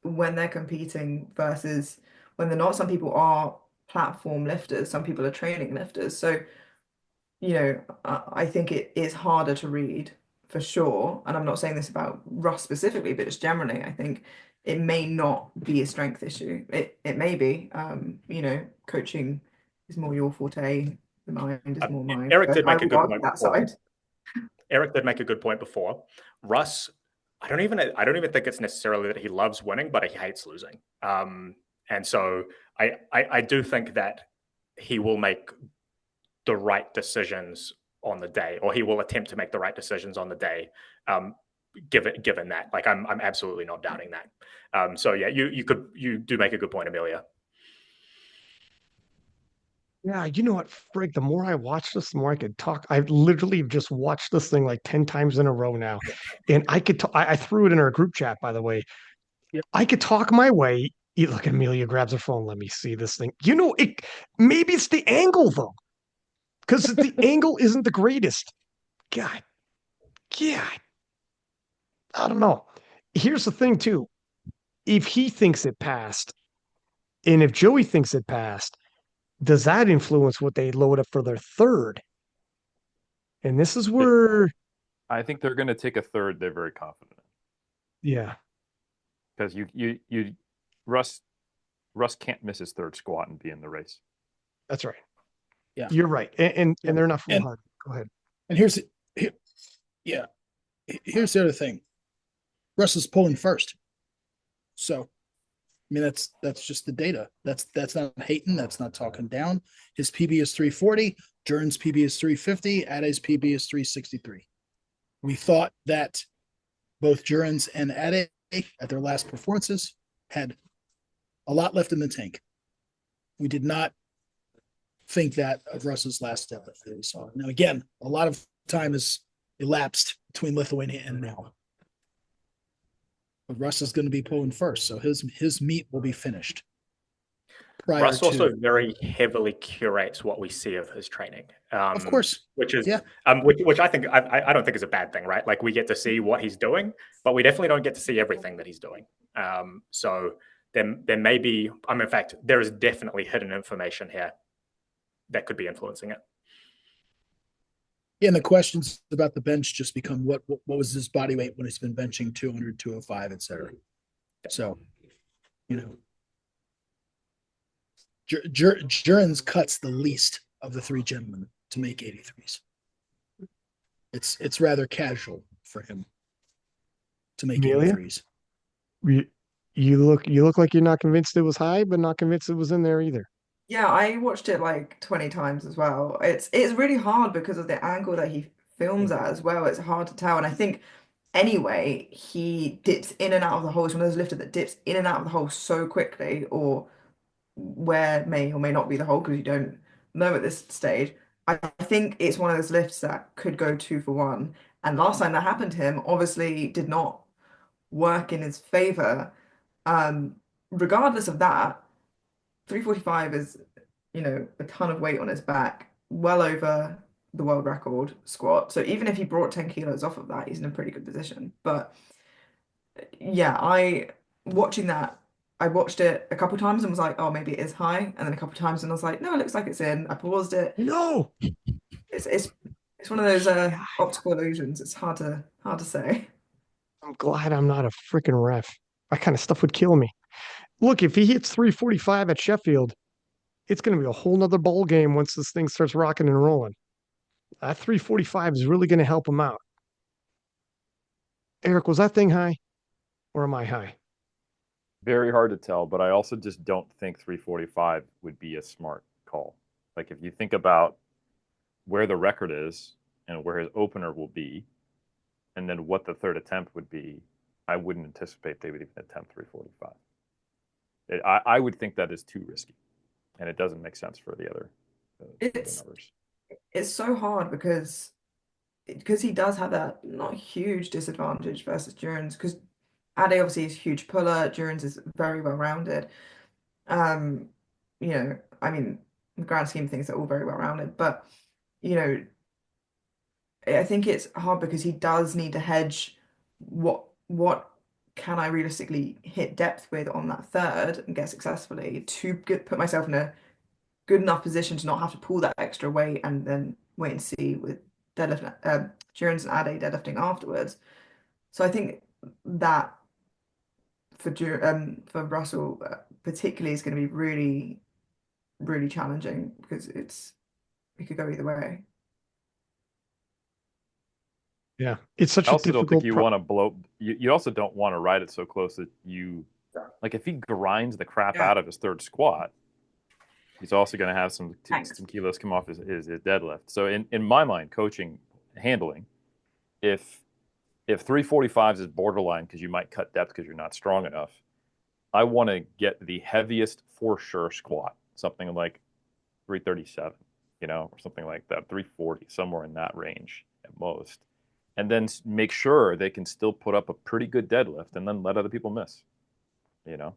when they're competing versus when they're not. Some people are platform lifters, some people are training lifters. So, I think it is harder to read for sure. And I'm not saying this about Russ specifically, but just generally, I think it may not be a strength issue. It may be. Coaching is more your forte, the mind is more mine. Eric So did I make a would good argue point that before. side. Eric did make a good point before. Russ, I don't even think it's necessarily that he loves winning, but he hates losing. And so I do think that he will make the right decisions on the day, or he will attempt to make the right decisions on the day. given that. Like I'm absolutely not doubting that. So yeah, you do make a good point, Amelia. Yeah, you know what, Frig, the more I watch this, the more I could talk. I've literally just watched this thing like 10 times in a row now. And I could talk, I threw it in our group chat, by the way. Yep. I could talk my way. Look, Amelia grabs her phone. Let me see this thing. Maybe it's the angle though, because the angle isn't the greatest. God, God, I don't know. Here's the thing too. If he thinks it passed, and if Joey thinks it passed, does that influence what they load up for their third? And this is where, I think they're going to take a third. They're very confident yeah, because you Russ can't miss his third squat and be in the race. that's right. Yeah. You're right. And Yeah. they're not And- foolhardy. Go ahead. And here's the other thing. Russell's pulling first. So I mean, that's just the data. That's not hating. That's not talking down. His PB is 340. Jern's PB is 350. Ade's PB is 363. We thought that both Jern's and Ade at their last performances had a lot left in the tank. We did not think that of Russ's last deadlift that we saw. Now, again, a lot of time has elapsed between Lithuania and now. But Russ is going to be pulling first, so his meat will be finished. Russ also very heavily curates what we see of his training. Of course, which is yeah. Which I think I don't think is a bad thing, right? Like we get to see what he's doing, but we definitely don't get to see everything that he's doing. So there may be, in fact, there is definitely hidden information here that could be influencing it. Yeah, and the questions about the bench just become what was his body weight when he's been benching 200, 205, etc. So, you know, Jurens cuts the least of the three gentlemen to make 83s. It's rather casual for him to make Amelia? 83s. You look like you're not convinced it was high, but not convinced it was in there either. Yeah, I watched it like 20 times as well. It's really hard because of the angle that he films at as well. It's hard to tell. And I think anyway, he dips in and out of the hole. It's one of those lifters that dips in and out of the hole so quickly, or where may or may not be the hole because you don't know at this stage. I think it's one of those lifts that could go 2 for 1. And last time that happened to him, obviously did not work in his favor. Regardless of that, 345 is, a ton of weight on his back, well over the world record squat. So even if he brought 10 kilos off of that, he's in a pretty good position. But yeah, watching that, I watched it a couple times and was like, oh, maybe it is high. And then a couple times and I was like, no, it looks like it's in. I paused it. No. It's one of those optical illusions. It's hard to say. I'm glad I'm not a freaking ref. That kind of stuff would kill me. Look, if he hits 345 at Sheffield, it's going to be a whole nother ball game once this thing starts rocking and rolling. That 345 is really going to help him out. Eric, was that thing high or am I high? Very hard to tell, but I also just don't think 345 would be a smart call. Like if you think about where the record is and where his opener will be, and then what the third attempt would be, I wouldn't anticipate they would even attempt 345. I would think that is too risky, and it doesn't make sense for the other numbers. It's so hard because he does have that not huge disadvantage versus Jones because Ade obviously is a huge puller. Jones is very well rounded. I mean, in the grand scheme of things, they're all very well rounded, but I think it's hard because he does need to hedge what can I realistically hit depth with on that third and get successfully to put myself in a good enough position to not have to pull that extra weight and then wait and see with deadlift, Jones and Ade deadlifting afterwards. So I think that for Russell particularly is going to be really, really challenging because it could go either way. Yeah, it's such I a also don't difficult. think you want to blow. You also don't want to ride it so close that like if he grinds the crap out of his third squat, he's also going to have some kilos come off his deadlift. So in my mind, coaching handling, if if 345s is borderline because you might cut depth because you're not strong enough, I want to get the heaviest for sure squat, something like 337, or something like that, 340, somewhere in that range at most. And then make sure they can still put up a pretty good deadlift and then let other people miss, Yeah.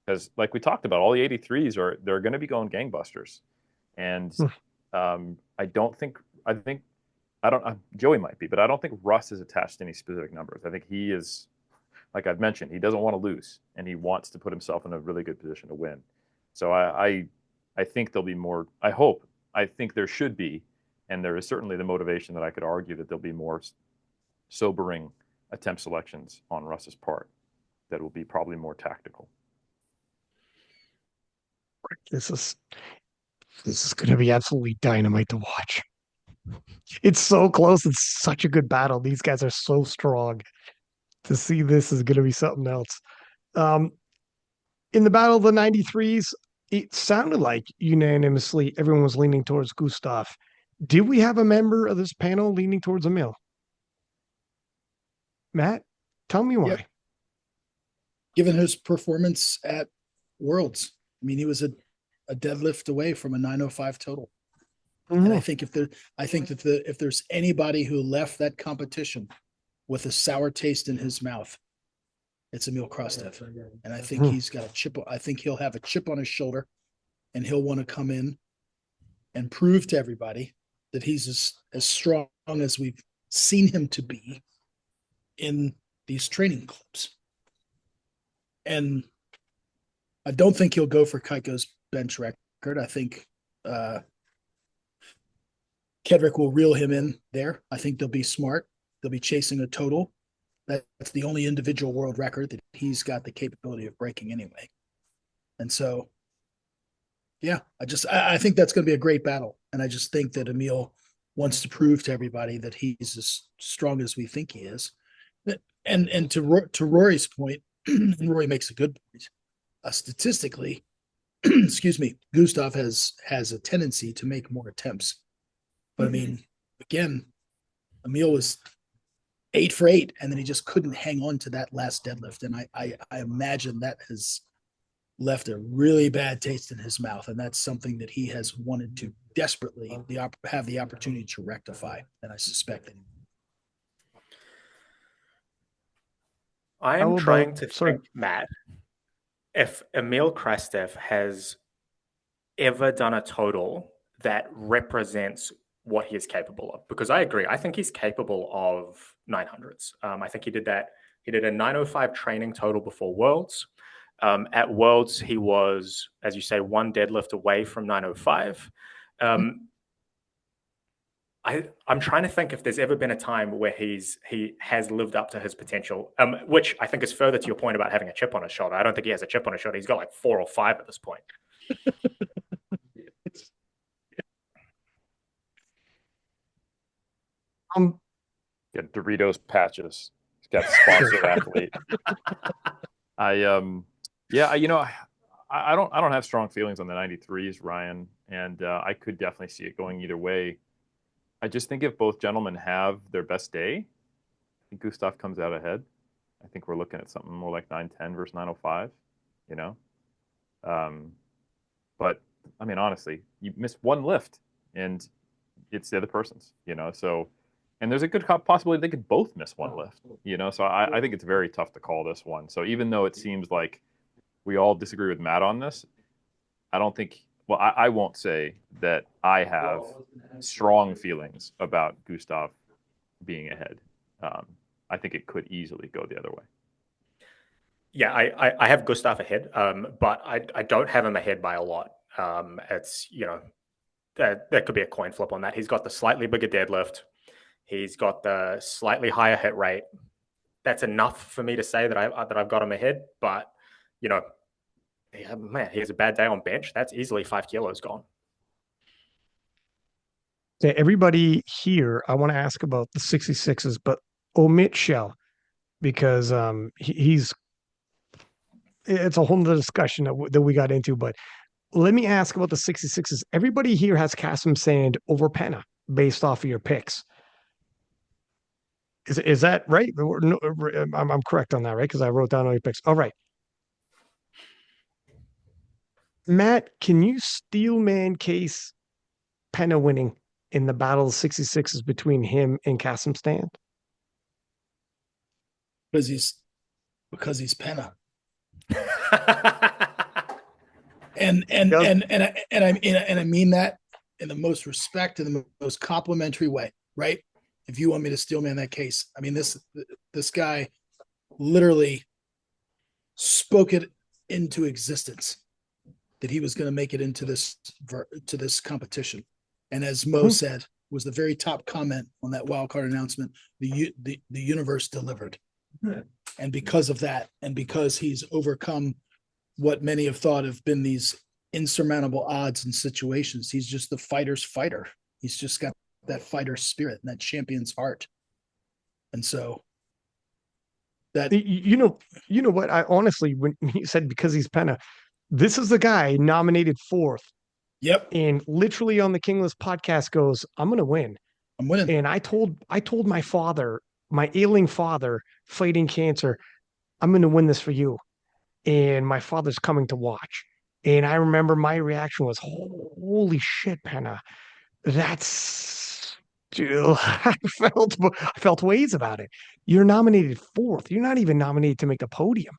Because like we talked about, all the 83s they're going to be going gangbusters. And I think, I don't, Joey might be, but I don't think Russ is attached to any specific numbers. I think he is, like I've mentioned, he doesn't want to lose and he wants to put himself in a really good position to win. So I think there'll be more. I think there should be, and there is certainly the motivation that I could argue that there'll be more sobering attempt selections on Russ's part that will be probably more tactical. This is going to be absolutely dynamite to watch. It's so close. It's such a good battle. These guys are so strong. To see this is going to be something else. Um, in the battle of the 93s, it sounded like unanimously everyone was leaning towards Gustav. Did we have a member of this panel leaning towards Emil? Matt, tell me why. Yep. Given his performance at Worlds, I mean, he was a deadlift away from a 905 total. Mm-hmm. And I think if there's anybody who left that competition with a sour taste in his mouth, it's Emil Krastev. And I think he's got a chip. I think he'll have a chip on his shoulder and he'll want to come in and prove to everybody that he's as strong as we've seen him to be in these training clubs. And I don't think he'll go for Kaiko's bench record. I think Kedrick will reel him in there. I think they'll be smart. They'll be chasing a total. That's the only individual world record that he's got the capability of breaking anyway. And so, yeah, I think that's going to be a great battle. And I just think that Emil wants to prove to everybody that he's as strong as we think he is. And to Rory's point, and Rory makes a good point, statistically, excuse me, Gustav has a tendency to make more attempts. But I mean, again, Emil was 8 for 8, and then he just couldn't hang on to that last deadlift. And I imagine that has left a really bad taste in his mouth, and that's something that he has wanted to desperately have the opportunity to rectify. And I suspect that. I am trying to think, Matt, if Emil Krastev has ever done a total that represents what he is capable of, because I agree. I think he's capable of 900s. I think he did that. He did a 905 training total before Worlds. At Worlds, he was, as you say, one deadlift away from 905. I'm trying to think if there's ever been a time where he has lived up to his potential, which I think is further to your point about having a chip on his shoulder. I don't think he has a chip on his shoulder. He's got like 4 or 5 at this point. Get Doritos patches. He's got a sponsored athlete. I don't have strong feelings on the 93s, Ryan, and I could definitely see it going either way. I just think if both gentlemen have their best day, I think Gustav comes out ahead. I think we're looking at something more like 910 versus 905, But, I mean, honestly, you miss one lift, and it's the other person's, So, and there's a good possibility they could both miss one lift, So I think it's very tough to call this one. So even though it seems like we all disagree with Matt on this, I don't think... Well, I won't say that I have strong feelings about Gustav being ahead. I think it could easily go the other way. Yeah, I have Gustav ahead, but I don't have him ahead by a lot. It's, that could be a coin flip on that. He's got the slightly bigger deadlift. He's got the slightly higher hit rate. That's enough for me to say that I've got him ahead. But, man, he has a bad day on bench. That's easily 5 kilos gone. Everybody here, I want to ask about the 66s, but omit Shell because it's a whole other discussion that we got into. But let me ask about the 66s. Everybody here has Kasim Sand over Penna based off of your picks. Is that right? No, I'm correct on that, right? Because I wrote down all your picks. All right. Matt, can you steel man case Penna winning in the battle of 66s between him and Kasim Stand? Because he's Penna. and and Yep. and and I, and I mean that in the most respect and the most complimentary way, right? If you want me to steel man that case, I mean this guy literally spoke it into existence that he was going to make it into this competition, and as Mo said, was the very top comment on that wild card announcement. The universe delivered, and because of that, and because he's overcome what many have thought have been these insurmountable odds and situations. He's just the fighter's fighter. He's just got that fighter spirit and that champion's heart. And so that you know what? I honestly, when he said because he's Penna, this is the guy nominated fourth. Yep. And literally on the Kingless podcast goes, I'm gonna win. I'm winning. And I told my father, my ailing father fighting cancer, I'm gonna win this for you. And my father's coming to watch. And I remember my reaction was, holy shit, Penna. That's still I felt ways about it. You're nominated fourth. You're not even nominated to make the podium.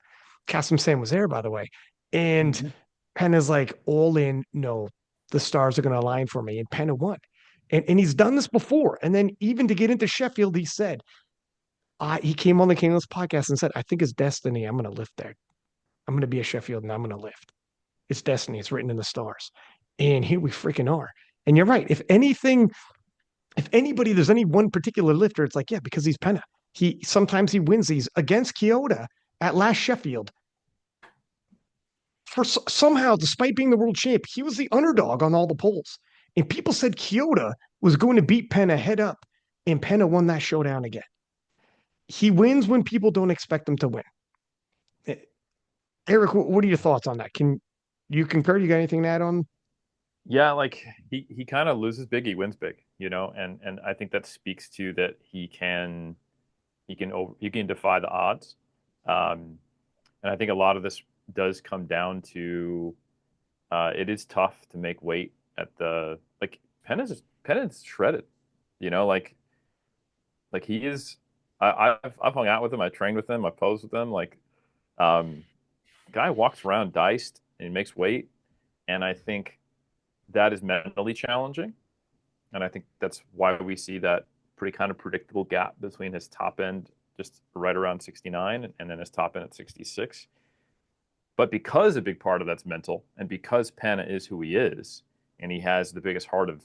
Kasim Sam was there, by the way. And Penna's like, all in, no, the stars are gonna align for me. And Penna won. And he's done this before. And then even to get into Sheffield, he said, he came on the Kingless podcast and said, I think it's destiny. I'm gonna lift there. I'm gonna be a Sheffield and I'm gonna lift. It's destiny. It's written in the stars. And here we freaking are. And you're right. If anything, if anybody, there's any one particular lifter, it's like, yeah, because he's Penna. Sometimes he wins these against Kyoto at last Sheffield. Somehow, despite being the world champ, he was the underdog on all the polls. And people said Kyoto was going to beat Penna head up, and Penna won that showdown again. He wins when people don't expect him to win. Eric, what are your thoughts on that? Can you concur? You got anything to add on? Yeah, like he kind of loses big, he wins big, and I think that speaks to that he can defy the odds. And I think a lot of this does come down to it is tough to make weight at the like Penna's shredded, like he is. I've hung out with him, I trained with him, I posed with him. Like, guy walks around diced and he makes weight, and I think that is mentally challenging. And I think that's why we see that pretty kind of predictable gap between his top end just right around 69 and then his top end at 66. But because a big part of that's mental, and because Penna is who he is, and he has the biggest heart of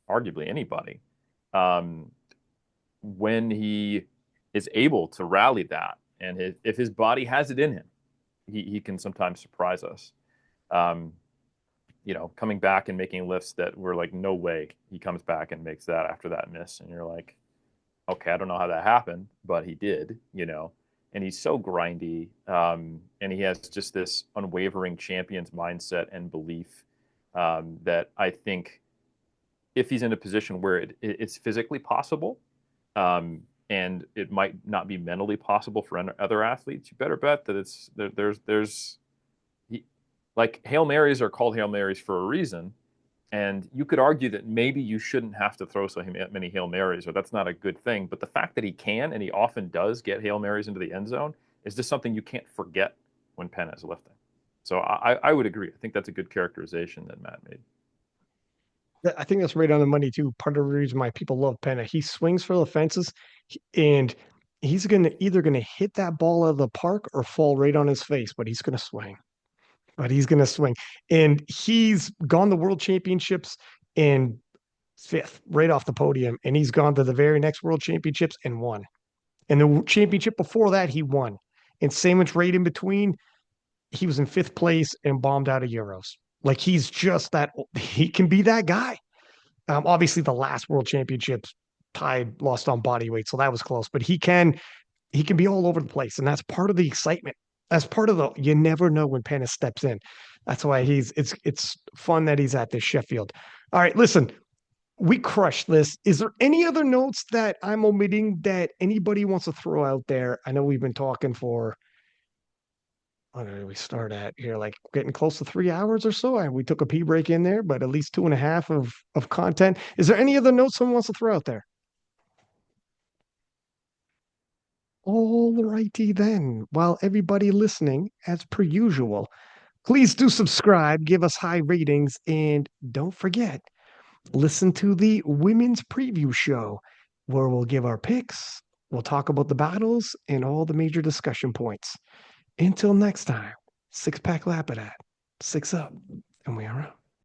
arguably anybody, when he is able to rally that, and if his body has it in him, he can sometimes surprise us. Coming back and making lifts that were like, no way he comes back and makes that after that miss. And you're like, okay, I don't know how that happened, but he did, and he's so grindy. And he has just this unwavering champion's mindset and belief that I think if he's in a position where it's physically possible, and it might not be mentally possible for other athletes, you better bet that there's like Hail Marys are called Hail Marys for a reason. And you could argue that maybe you shouldn't have to throw so many Hail Marys, or that's not a good thing. But the fact that he can, and he often does get Hail Marys into the end zone, is just something you can't forget when Penna is lifting. So I would agree. I think that's a good characterization that Matt made. I think that's right on the money too. Part of the reason why people love Penna, he swings for the fences, and he's either gonna hit that ball out of the park or fall right on his face, but he's gonna swing. And he's gone to world championships in fifth, right off the podium, and he's gone to the very next world championships and won. And the championship before that, he won. And sandwich right in between, he was in fifth place and bombed out of Euros. Like, he's just that, he can be that guy. Obviously, the last world championships, Tide lost on body weight, so that was close. But he can be all over the place, and that's part of the excitement. That's part of you never know when Penna steps in. That's why it's fun that he's at this Sheffield. All right, listen, we crushed this. Is there any other notes that I'm omitting that anybody wants to throw out there? I know we've been talking for, what did we start at here? Like getting close to 3 hours or so. We took a pee break in there, but at least 2.5 of content. Is there any other notes someone wants to throw out there? All righty then. While everybody listening, as per usual, please do subscribe, give us high ratings, and don't forget, listen to the women's preview show where we'll give our picks, we'll talk about the battles, and all the major discussion points. Until next time, six pack Lapadat, six up, and we are out.